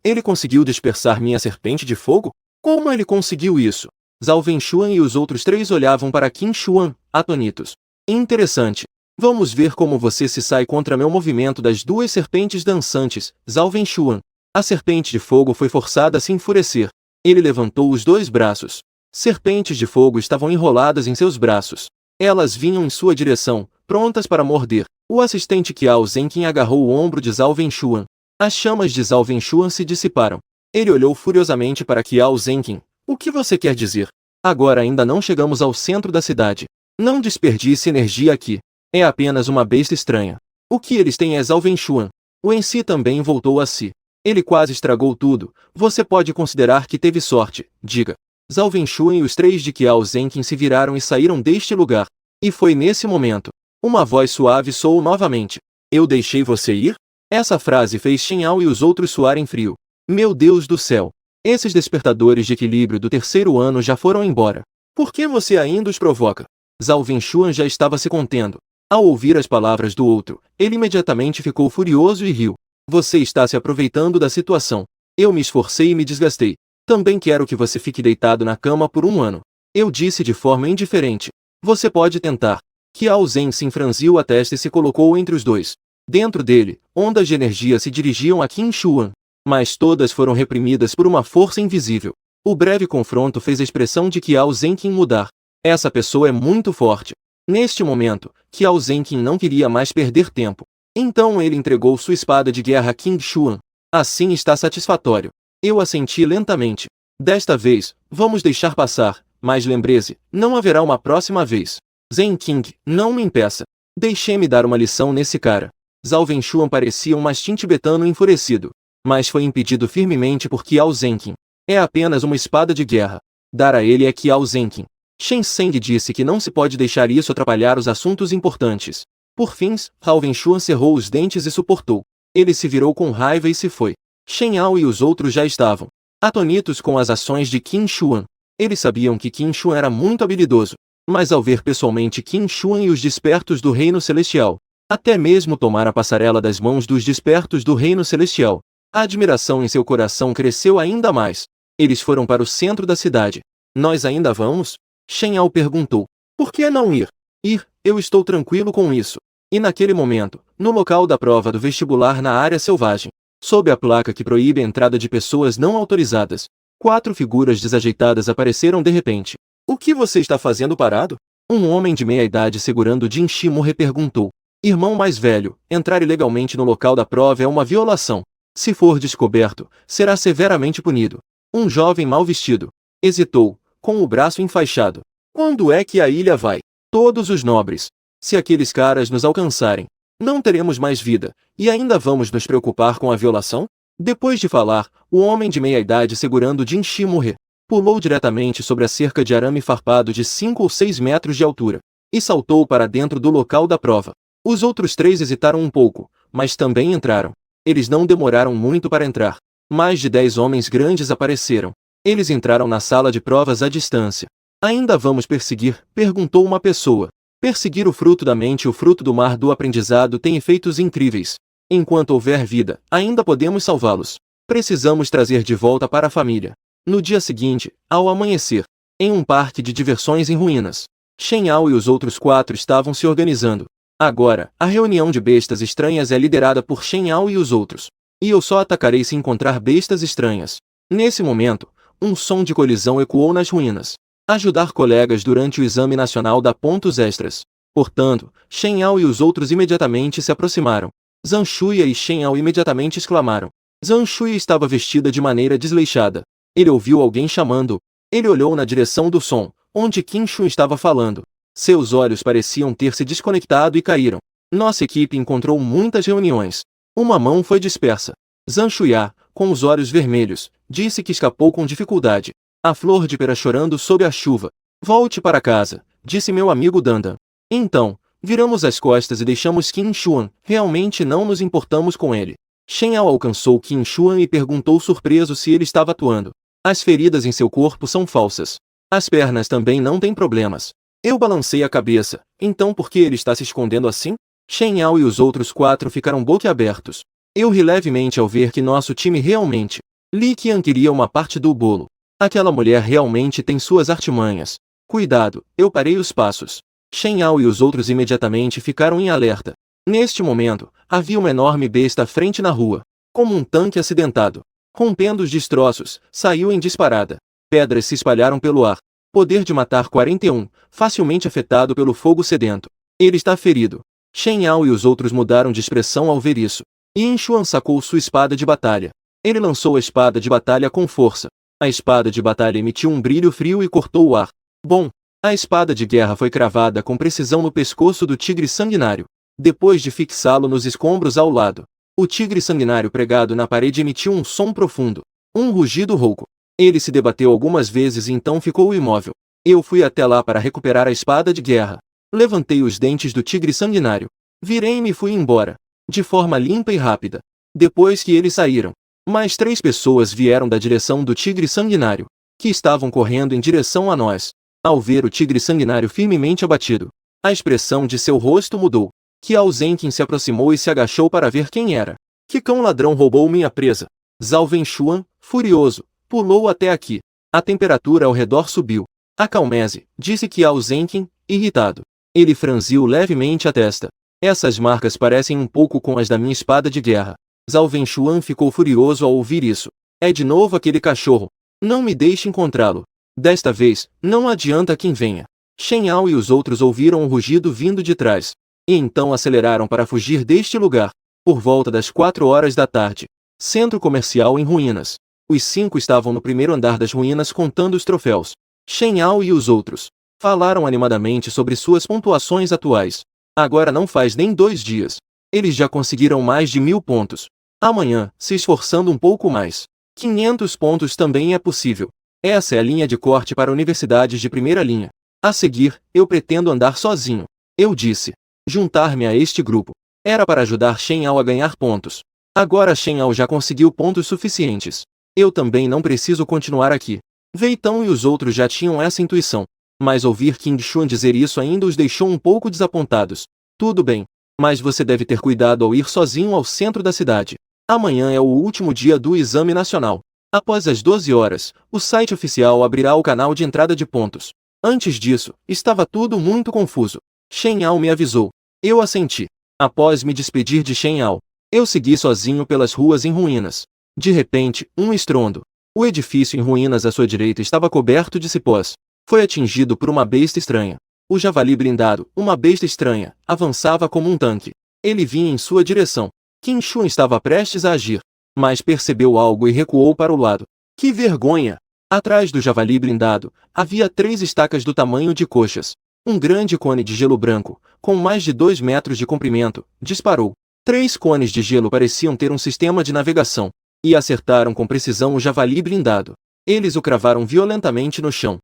Ele conseguiu dispersar minha serpente de fogo? Como ele conseguiu isso? Zhao Wenxuan e os outros 3 olhavam para Qin Xuan, atônitos. Interessante. Vamos ver como você se sai contra meu movimento das 2 serpentes dançantes, Zhao Wenxuan. A serpente de fogo foi forçada a se enfurecer. Ele levantou os 2 braços. Serpentes de fogo estavam enroladas em seus braços. Elas vinham em sua direção, prontas para morder. O assistente Qiao Zhenqin agarrou o ombro de Zhao Wenxuan. As chamas de Zhao Wenxuan se dissiparam. Ele olhou furiosamente para Qiao Zhenqin. O que você quer dizer? Agora ainda não chegamos ao centro da cidade. Não desperdice energia aqui. É apenas uma besta estranha. O que eles têm é Zhao Wenxuan. O Ensi também voltou a si. Ele quase estragou tudo. Você pode considerar que teve sorte, diga. Zhao Wenxuan e os 3 de Qiao Zhenqin se viraram e saíram deste lugar. E foi nesse momento. Uma voz suave soou novamente. Eu deixei você ir? Essa frase fez Shen Yao e os outros suarem frio. Meu Deus do céu! Esses despertadores de equilíbrio do 3º ano já foram embora. Por que você ainda os provoca? Zhao Wenxuan já estava se contendo. Ao ouvir as palavras do outro, ele imediatamente ficou furioso e riu. Você está se aproveitando da situação. Eu me esforcei e me desgastei. Também quero que você fique deitado na cama por 1 ano. Eu disse de forma indiferente. Você pode tentar. Qiao Zhen franziu a testa e se colocou entre os 2. Dentro dele, ondas de energia se dirigiam a Qin Xuan. mas todas foram reprimidas por uma força invisível. O breve confronto fez a expressão de Qiao Zhenqin mudar. Essa pessoa é muito forte. Neste momento, Qiao Zhenqin não queria mais perder tempo. Então ele entregou sua espada de guerra a Qin Xuan. Assim está satisfatório. Eu assenti lentamente. Desta vez, vamos deixar passar, mas lembre-se, não haverá uma próxima vez. Zhenqing, não me impeça. Deixe-me dar uma lição nesse cara. Zhao Wenxuan parecia um mastim tibetano enfurecido, mas foi impedido firmemente por Qiao Zhenqin. É apenas uma espada de guerra. Dar a ele é Qiao Zhenqin. Shen Zeng disse que não se pode deixar isso atrapalhar os assuntos importantes. Por fim, Zhao Wenxuan cerrou os dentes e suportou. Ele se virou com raiva e se foi. Shen Yao e os outros já estavam atonitos com as ações de Qin Xuan. Eles sabiam que Qin Xuan era muito habilidoso, mas ao ver pessoalmente Qin Xuan e os despertos do Reino Celestial, até mesmo tomar a passarela das mãos dos despertos do Reino Celestial, a admiração em seu coração cresceu ainda mais. Eles foram para o centro da cidade. Nós ainda vamos? Shen Yao perguntou. Por que não ir? Ir, eu estou tranquilo com isso. E naquele momento, no local da prova do vestibular na área selvagem, sob a placa que proíbe a entrada de pessoas não autorizadas, 4 figuras desajeitadas apareceram de repente. O que você está fazendo parado? Um homem de meia-idade segurando Jin Shimura perguntou. Irmão mais velho, entrar ilegalmente no local da prova é uma violação. Se for descoberto, será severamente punido. Um jovem mal vestido hesitou, com o braço enfaixado. Quando é que a ilha vai? Todos os nobres. Se aqueles caras nos alcançarem, não teremos mais vida, e ainda vamos nos preocupar com a violação? Depois de falar, o homem de meia-idade segurando Jin Shimura pulou diretamente sobre a cerca de arame farpado de 5 ou 6 metros de altura, e saltou para dentro do local da prova. Os outros 3 hesitaram um pouco, mas também entraram. Eles não demoraram muito para entrar. Mais de 10 homens grandes apareceram. Eles entraram na sala de provas à distância. Ainda vamos perseguir? Perguntou uma pessoa. Perseguir o fruto da mente e o fruto do mar do aprendizado tem efeitos incríveis. Enquanto houver vida, ainda podemos salvá-los. Precisamos trazer de volta para a família. No dia seguinte, ao amanhecer, em um parque de diversões em ruínas, Shen Yao e os outros 4 estavam se organizando. Agora, a reunião de bestas estranhas é liderada por Shen Yao e os outros. E eu só atacarei se encontrar bestas estranhas. Nesse momento, um som de colisão ecoou nas ruínas. Ajudar colegas durante o exame nacional dá pontos extras. Portanto, Shen Yao e os outros imediatamente se aproximaram. Zhang Shuya e Shen Yao imediatamente exclamaram. Zhang Shuya estava vestida de maneira desleixada. Ele ouviu alguém chamando. Ele olhou na direção do som, onde Qin Xuan estava falando. Seus olhos pareciam ter se desconectado e caíram. Nossa equipe encontrou muitas reuniões. Uma mão foi dispersa. Zhang Shuya, com os olhos vermelhos, disse que escapou com dificuldade. A flor de pera chorando sob a chuva. Volte para casa, disse meu amigo Dandan. Então, viramos as costas e deixamos Qin Xuan. Realmente não nos importamos com ele. Shen Yao alcançou Qin Xuan e perguntou surpreso se ele estava atuando. As feridas em seu corpo são falsas. As pernas também não têm problemas. Eu balancei a cabeça. Então por que ele está se escondendo assim? Shen Yao e os outros 4 ficaram boquiabertos. Eu ri levemente ao ver que nosso time realmente. Li Qian queria uma parte do bolo. Aquela mulher realmente tem suas artimanhas. Cuidado, eu parei os passos. Shen Yao e os outros imediatamente ficaram em alerta. Neste momento, havia uma enorme besta à frente na rua. Como um tanque acidentado. Rompendo os destroços, saiu em disparada. Pedras se espalharam pelo ar. Poder de matar 41, facilmente afetado pelo fogo sedento. Ele está ferido. Shen Yao e os outros mudaram de expressão ao ver isso. Yin Xuan sacou sua espada de batalha. Ele lançou a espada de batalha com força. A espada de batalha emitiu um brilho frio e cortou o ar. Bom, a espada de guerra foi cravada com precisão no pescoço do tigre sanguinário. Depois de fixá-lo nos escombros ao lado, o tigre sanguinário pregado na parede emitiu um som profundo. Um rugido rouco. Ele se debateu algumas vezes e então ficou imóvel. Eu fui até lá para recuperar a espada de guerra. Levantei os dentes do tigre sanguinário. Virei-me e fui embora. De forma limpa e rápida. Depois que eles saíram, mais 3 pessoas vieram da direção do tigre sanguinário, que estavam correndo em direção a nós. Ao ver o tigre sanguinário firmemente abatido, a expressão de seu rosto mudou. Qiao Zhenqin se aproximou e se agachou para ver quem era. Que cão ladrão roubou minha presa? Zhao Wenxuan, furioso, pulou até aqui. A temperatura ao redor subiu. Acalme-se, disse Qiao Zhenqin, irritado. Ele franziu levemente a testa. Essas marcas parecem um pouco com as da minha espada de guerra. Zhao Wenxuan ficou furioso ao ouvir isso. É de novo aquele cachorro. Não me deixe encontrá-lo. Desta vez, não adianta quem venha. Shen Yao e os outros ouviram o rugido vindo de trás. E então aceleraram para fugir deste lugar. Por volta das 4 horas da tarde. Centro comercial em ruínas. Os 5 estavam no primeiro andar das ruínas contando os troféus. Shen Yao e os outros falaram animadamente sobre suas pontuações atuais. Agora não faz nem 2 dias. Eles já conseguiram mais de 1000 pontos. Amanhã, se esforçando um pouco mais, 500 pontos também é possível. Essa é a linha de corte para universidades de primeira linha. A seguir, eu pretendo andar sozinho. Eu disse. Juntar-me a este grupo. Era para ajudar Shen Yao a ganhar pontos. Agora Shen Yao já conseguiu pontos suficientes. Eu também não preciso continuar aqui. Wei Tang e os outros já tinham essa intuição. Mas ouvir King Xuan dizer isso ainda os deixou um pouco desapontados. Tudo bem. Mas você deve ter cuidado ao ir sozinho ao centro da cidade. Amanhã é o último dia do exame nacional. Após as 12 horas, o site oficial abrirá o canal de entrada de pontos. Antes disso, estava tudo muito confuso. Shen Yao me avisou. Eu assenti. Após me despedir de Shen Yao, eu segui sozinho pelas ruas em ruínas. De repente, um estrondo. O edifício em ruínas à sua direita estava coberto de cipós. Foi atingido por uma besta estranha. O javali blindado, uma besta estranha, avançava como um tanque. Ele vinha em sua direção. Qin Xuan estava prestes a agir, mas percebeu algo e recuou para o lado. Que vergonha! Atrás do javali blindado, havia 3 estacas do tamanho de coxas. Um grande cone de gelo branco, com mais de 2 metros de comprimento, disparou. 3 cones de gelo pareciam ter um sistema de navegação, e acertaram com precisão o javali blindado. Eles o cravaram violentamente no chão.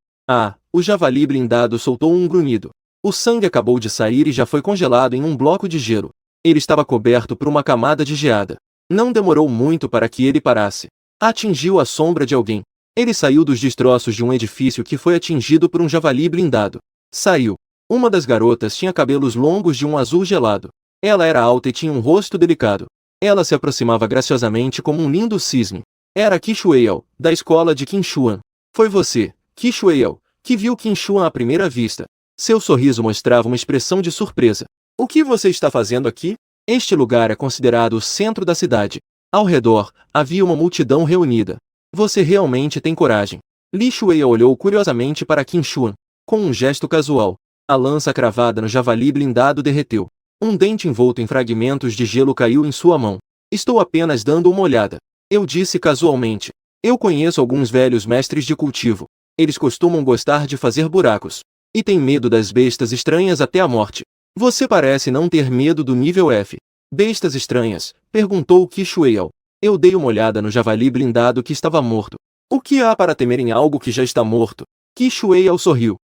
O javali blindado soltou um grunhido. O sangue acabou de sair e já foi congelado em um bloco de gelo. Ele estava coberto por uma camada de geada. Não demorou muito para que ele parasse. Atingiu a sombra de alguém. Ele saiu dos destroços de um edifício que foi atingido por um javali blindado. Saiu. Uma das garotas tinha cabelos longos de um azul gelado. Ela era alta e tinha um rosto delicado. Ela se aproximava graciosamente como um lindo cisne. Era Qi Shueiyao, da escola de Qin Xuan. Foi você, Qi Shueiyao, que viu Qin Xuan à primeira vista. Seu sorriso mostrava uma expressão de surpresa. O que você está fazendo aqui? Este lugar é considerado o centro da cidade. Ao redor, havia uma multidão reunida. Você realmente tem coragem. Li Shueiyao olhou curiosamente para Qin Xuan. Com um gesto casual, a lança cravada no javali blindado derreteu. Um dente envolto em fragmentos de gelo caiu em sua mão. Estou apenas dando uma olhada. Eu disse casualmente. Eu conheço alguns velhos mestres de cultivo. Eles costumam gostar de fazer buracos. E têm medo das bestas estranhas até a morte. Você parece não ter medo do nível F. Bestas estranhas? Perguntou Qi Shueiyao. Eu dei uma olhada no javali blindado que estava morto. O que há para temer em algo que já está morto? Qi Shueiyao sorriu.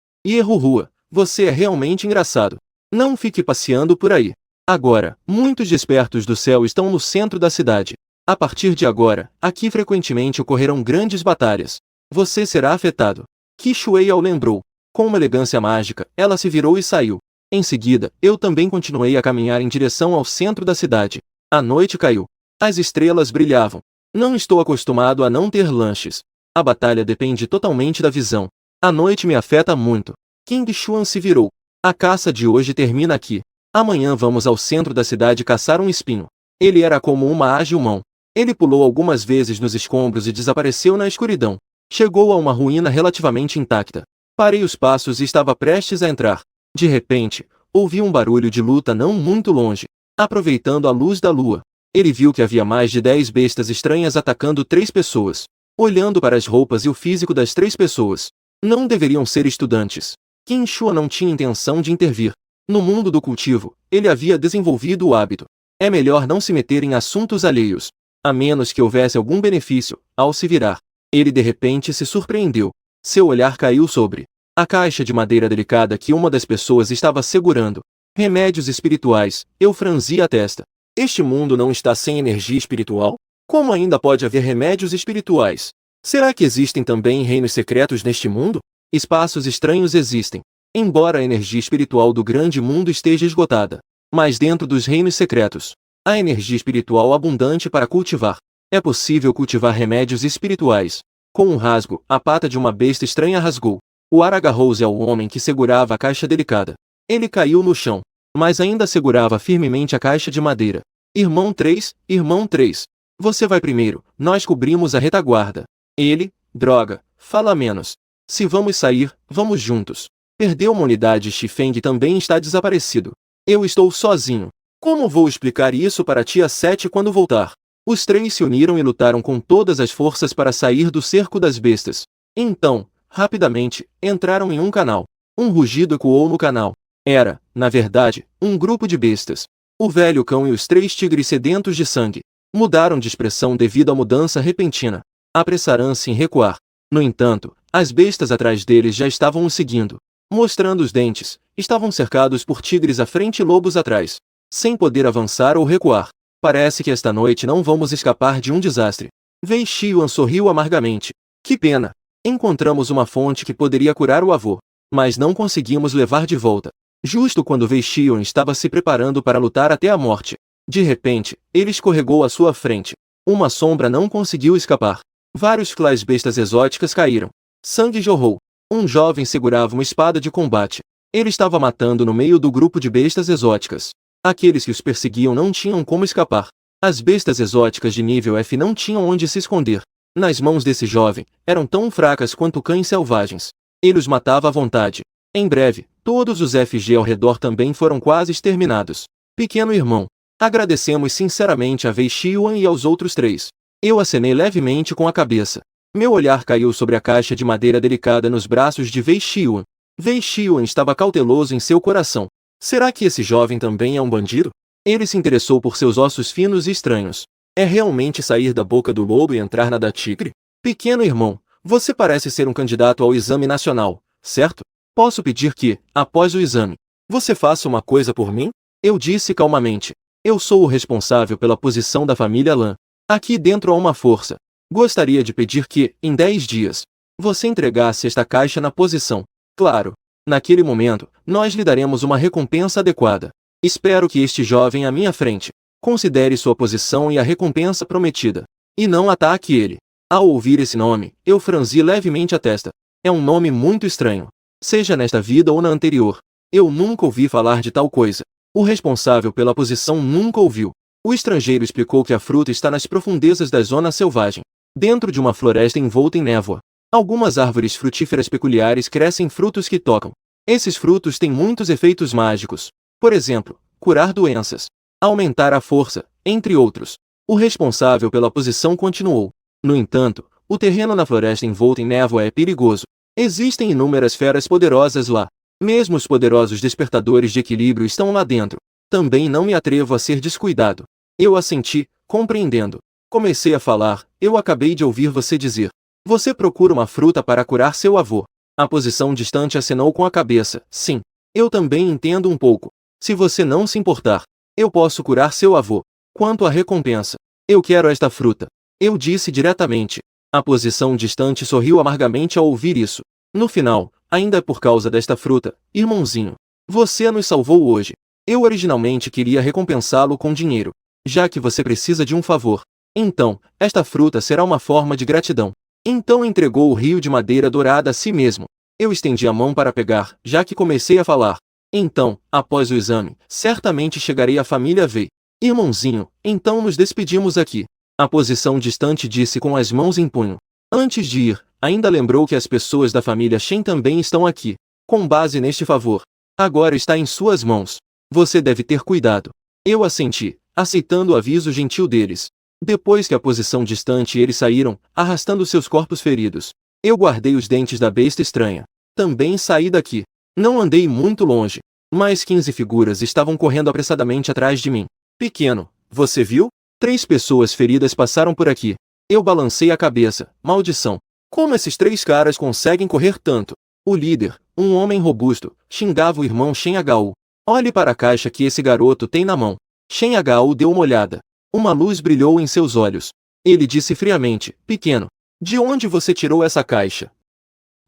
Rua, você é realmente engraçado. Não fique passeando por aí. Agora, muitos despertos do céu estão no centro da cidade. A partir de agora, aqui frequentemente ocorrerão grandes batalhas. Você será afetado. Qi Shueiyao lembrou. Com uma elegância mágica, ela se virou e saiu. Em seguida, eu também continuei a caminhar em direção ao centro da cidade. A noite caiu. As estrelas brilhavam. Não estou acostumado a não ter lanches. A batalha depende totalmente da visão. A noite me afeta muito. King Xuan se virou. A caça de hoje termina aqui. Amanhã vamos ao centro da cidade caçar um espinho. Ele era como uma ágil mão. Ele pulou algumas vezes nos escombros e desapareceu na escuridão. Chegou a uma ruína relativamente intacta. Parei os passos e estava prestes a entrar. De repente, ouvi um barulho de luta não muito longe. Aproveitando a luz da lua, ele viu que havia mais de 10 bestas estranhas atacando 3 pessoas. Olhando para as roupas e o físico das 3 pessoas, não deveriam ser estudantes. Qin Xuan não tinha intenção de intervir. No mundo do cultivo, ele havia desenvolvido o hábito. É melhor não se meter em assuntos alheios, a menos que houvesse algum benefício. Ao se virar, ele de repente se surpreendeu. Seu olhar caiu sobre a caixa de madeira delicada que uma das pessoas estava segurando. Remédios espirituais. Eu franzi a testa. Este mundo não está sem energia espiritual? Como ainda pode haver remédios espirituais? Será que existem também reinos secretos neste mundo? Espaços estranhos existem. Embora a energia espiritual do grande mundo esteja esgotada, mas dentro dos reinos secretos, há energia espiritual abundante para cultivar. É possível cultivar remédios espirituais. Com um rasgo, a pata de uma besta estranha rasgou. O ar agarrou-se ao homem que segurava a caixa delicada. Ele caiu no chão, mas ainda segurava firmemente a caixa de madeira. Irmão 3, irmão 3. Você vai primeiro, nós cobrimos a retaguarda. Ele, droga, fala menos. Se vamos sair, vamos juntos. Perdeu uma unidade. Xifeng também está desaparecido. Eu estou sozinho. Como vou explicar isso para a tia Sete quando voltar? Os três se uniram e lutaram com todas as forças para sair do cerco das bestas. Então, rapidamente, entraram em um canal. Um rugido ecoou no canal. Era, na verdade, um grupo de bestas. O velho cão e os três tigres sedentos de sangue mudaram de expressão devido à mudança repentina. Apressaram-se em recuar. No entanto, as bestas atrás deles já estavam os seguindo. Mostrando os dentes, estavam cercados por tigres à frente e lobos atrás. Sem poder avançar ou recuar. Parece que esta noite não vamos escapar de um desastre. Wei Xiuan sorriu amargamente. Que pena. Encontramos uma fonte que poderia curar o avô, mas não conseguimos levar de volta. Justo quando Wei Xiuan estava se preparando para lutar até a morte. De repente, ele escorregou à sua frente. Uma sombra não conseguiu escapar. Vários clãs bestas exóticas caíram. Sangue jorrou. Um jovem segurava uma espada de combate. Ele estava matando no meio do grupo de bestas exóticas. Aqueles que os perseguiam não tinham como escapar. As bestas exóticas de nível F não tinham onde se esconder. Nas mãos desse jovem, eram tão fracas quanto cães selvagens. Ele os matava à vontade. Em breve, todos os FG ao redor também foram quase exterminados. Pequeno irmão, agradecemos sinceramente a Wei Xiuan e aos outros três. Eu acenei levemente com a cabeça. Meu olhar caiu sobre a caixa de madeira delicada nos braços de Wei Xiuan. Wei Xiuan estava cauteloso em seu coração. Será que esse jovem também é um bandido? Ele se interessou por seus ossos finos e estranhos. É realmente sair da boca do lobo e entrar na da tigre? Pequeno irmão, você parece ser um candidato ao exame nacional, certo? Posso pedir que, após o exame, você faça uma coisa por mim? Eu disse calmamente. Eu sou o responsável pela posição da família Lan. Aqui dentro há uma força. Gostaria de pedir que, em 10 dias, você entregasse esta caixa na posição. Claro, naquele momento, nós lhe daremos uma recompensa adequada. Espero que este jovem à minha frente considere sua posição e a recompensa prometida. E não ataque ele. Ao ouvir esse nome, eu franzi levemente a testa. É um nome muito estranho. Seja nesta vida ou na anterior. Eu nunca ouvi falar de tal coisa. O responsável pela posição nunca ouviu. O estrangeiro explicou que a fruta está nas profundezas da zona selvagem, dentro de uma floresta envolta em névoa. Algumas árvores frutíferas peculiares crescem frutos que tocam. Esses frutos têm muitos efeitos mágicos. Por exemplo, curar doenças, aumentar a força, entre outros. O responsável pela posição continuou. No entanto, o terreno na floresta envolta em névoa é perigoso. Existem inúmeras feras poderosas lá. Mesmo os poderosos despertadores de equilíbrio estão lá dentro. Também não me atrevo a ser descuidado. Eu assenti, compreendendo. Comecei a falar. Eu acabei de ouvir você dizer. Você procura uma fruta para curar seu avô. A posição distante acenou com a cabeça. Sim. Eu também entendo um pouco. Se você não se importar, eu posso curar seu avô. Quanto à recompensa, eu quero esta fruta. Eu disse diretamente. A posição distante sorriu amargamente ao ouvir isso. No final, ainda é por causa desta fruta, irmãozinho. Você nos salvou hoje. Eu originalmente queria recompensá-lo com dinheiro, já que você precisa de um favor. Então, esta fruta será uma forma de gratidão. Então entregou o rio de madeira dourada a si mesmo. Eu estendi a mão para pegar, já que comecei a falar. Então, após o exame, certamente chegarei à família Wei. Irmãozinho, então nos despedimos aqui. A posição distante disse com as mãos em punho. Antes de ir, ainda lembrou que as pessoas da família Shen também estão aqui. Com base neste favor, agora está em suas mãos. Você deve ter cuidado. Eu assenti, aceitando o aviso gentil deles. Depois que a posição distante e eles saíram, arrastando seus corpos feridos, eu guardei os dentes da besta estranha. Também saí daqui. Não andei muito longe. Mais 15 figuras estavam correndo apressadamente atrás de mim. Pequeno, você viu? 3 pessoas feridas passaram por aqui. Eu balancei a cabeça. Maldição. Como esses 3 caras conseguem correr tanto? O líder, um homem robusto, xingava o irmão Shen Agao. Olhe para a caixa que esse garoto tem na mão. Shen Agao deu uma olhada. Uma luz brilhou em seus olhos. Ele disse friamente, pequeno, de onde você tirou essa caixa?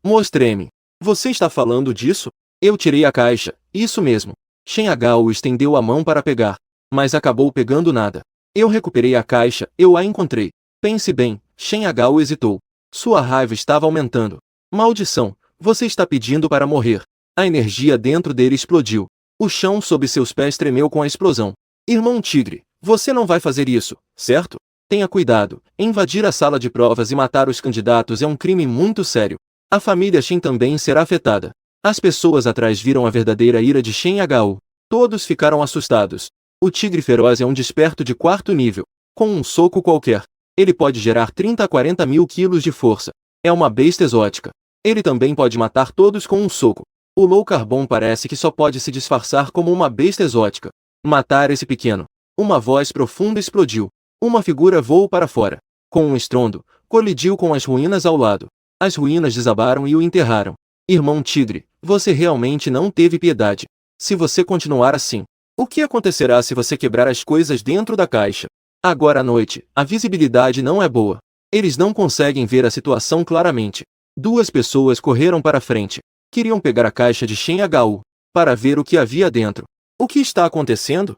Mostrei-me. Você está falando disso? Eu tirei a caixa, isso mesmo. Shen Agao estendeu a mão para pegar, mas acabou pegando nada. Eu recuperei a caixa, eu a encontrei. Pense bem, Shen Agao hesitou. Sua raiva estava aumentando. Maldição, você está pedindo para morrer. A energia dentro dele explodiu. O chão sob seus pés tremeu com a explosão. Irmão Tigre, Você não vai fazer isso, certo? Tenha cuidado. Invadir a sala de provas e matar os candidatos é um crime muito sério. A família Shen também será afetada. As pessoas atrás viram a verdadeira ira de Shen Hao. Todos ficaram assustados. O tigre feroz é um desperto de 4º nível. Com um soco qualquer, ele pode gerar 30 a 40 mil quilos de força. É uma besta exótica. Ele também pode matar todos com um soco. O Low Carbon parece que só pode se disfarçar como uma besta exótica. Matar esse pequeno. Uma voz profunda explodiu. Uma figura voou para fora. Com um estrondo, colidiu com as ruínas ao lado. As ruínas desabaram e o enterraram. Irmão Tigre, você realmente não teve piedade. Se você continuar assim, o que acontecerá se você quebrar as coisas dentro da caixa? Agora à noite, a visibilidade não é boa. Eles não conseguem ver a situação claramente. 2 pessoas correram para frente. Queriam pegar a caixa de Shen Hao para ver o que havia dentro. O que está acontecendo?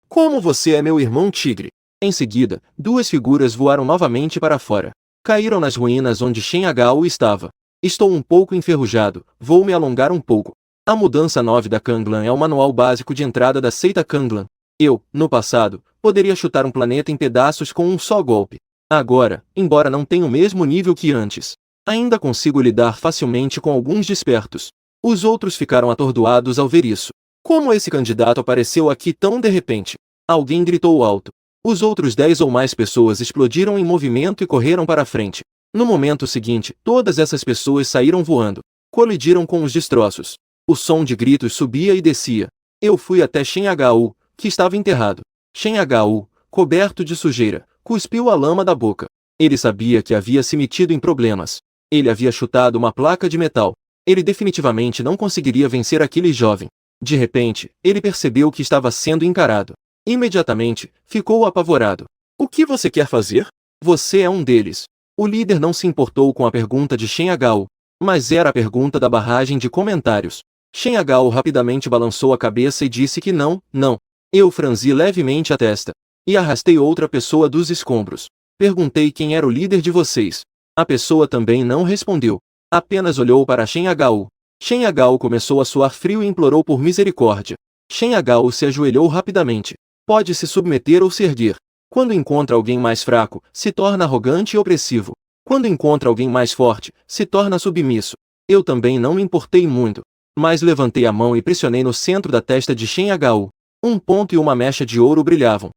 Como você é meu irmão Tigre? Em seguida, 2 figuras voaram novamente para fora. Caíram nas ruínas onde Shen Hao estava. Estou um pouco enferrujado, vou me alongar um pouco. A mudança 9 da Kanglan é o manual básico de entrada da seita Kanglan. Eu, no passado, poderia chutar um planeta em pedaços com um só golpe. Agora, embora não tenha o mesmo nível que antes, ainda consigo lidar facilmente com alguns despertos. Os outros ficaram atordoados ao ver isso. Como esse candidato apareceu aqui tão de repente? Alguém gritou alto. Os outros 10 ou mais pessoas explodiram em movimento e correram para a frente. No momento seguinte, todas essas pessoas saíram voando. Colidiram com os destroços. O som de gritos subia e descia. Eu fui até Shen Hao, que estava enterrado. Shen Hao, coberto de sujeira, cuspiu a lama da boca. Ele sabia que havia se metido em problemas. Ele havia chutado uma placa de metal. Ele definitivamente não conseguiria vencer aquele jovem. De repente, ele percebeu que estava sendo encarado. Imediatamente, ficou apavorado. O que você quer fazer? Você é um deles. O líder não se importou com a pergunta de Shen Hao, mas era a pergunta da barragem de comentários. Shen Hao rapidamente balançou a cabeça e disse que não, não. Eu franzi levemente a testa e arrastei outra pessoa dos escombros. Perguntei quem era o líder de vocês. A pessoa também não respondeu. Apenas olhou para Shen Hao. Shen Hao começou a suar frio e implorou por misericórdia. Shen Hao se ajoelhou rapidamente. Pode se submeter ou se erguer. Quando encontra alguém mais fraco, se torna arrogante e opressivo. Quando encontra alguém mais forte, se torna submisso. Eu também não me importei muito, mas levantei a mão e pressionei no centro da testa de Shen Hao. Um ponto e uma mecha de ouro brilhavam.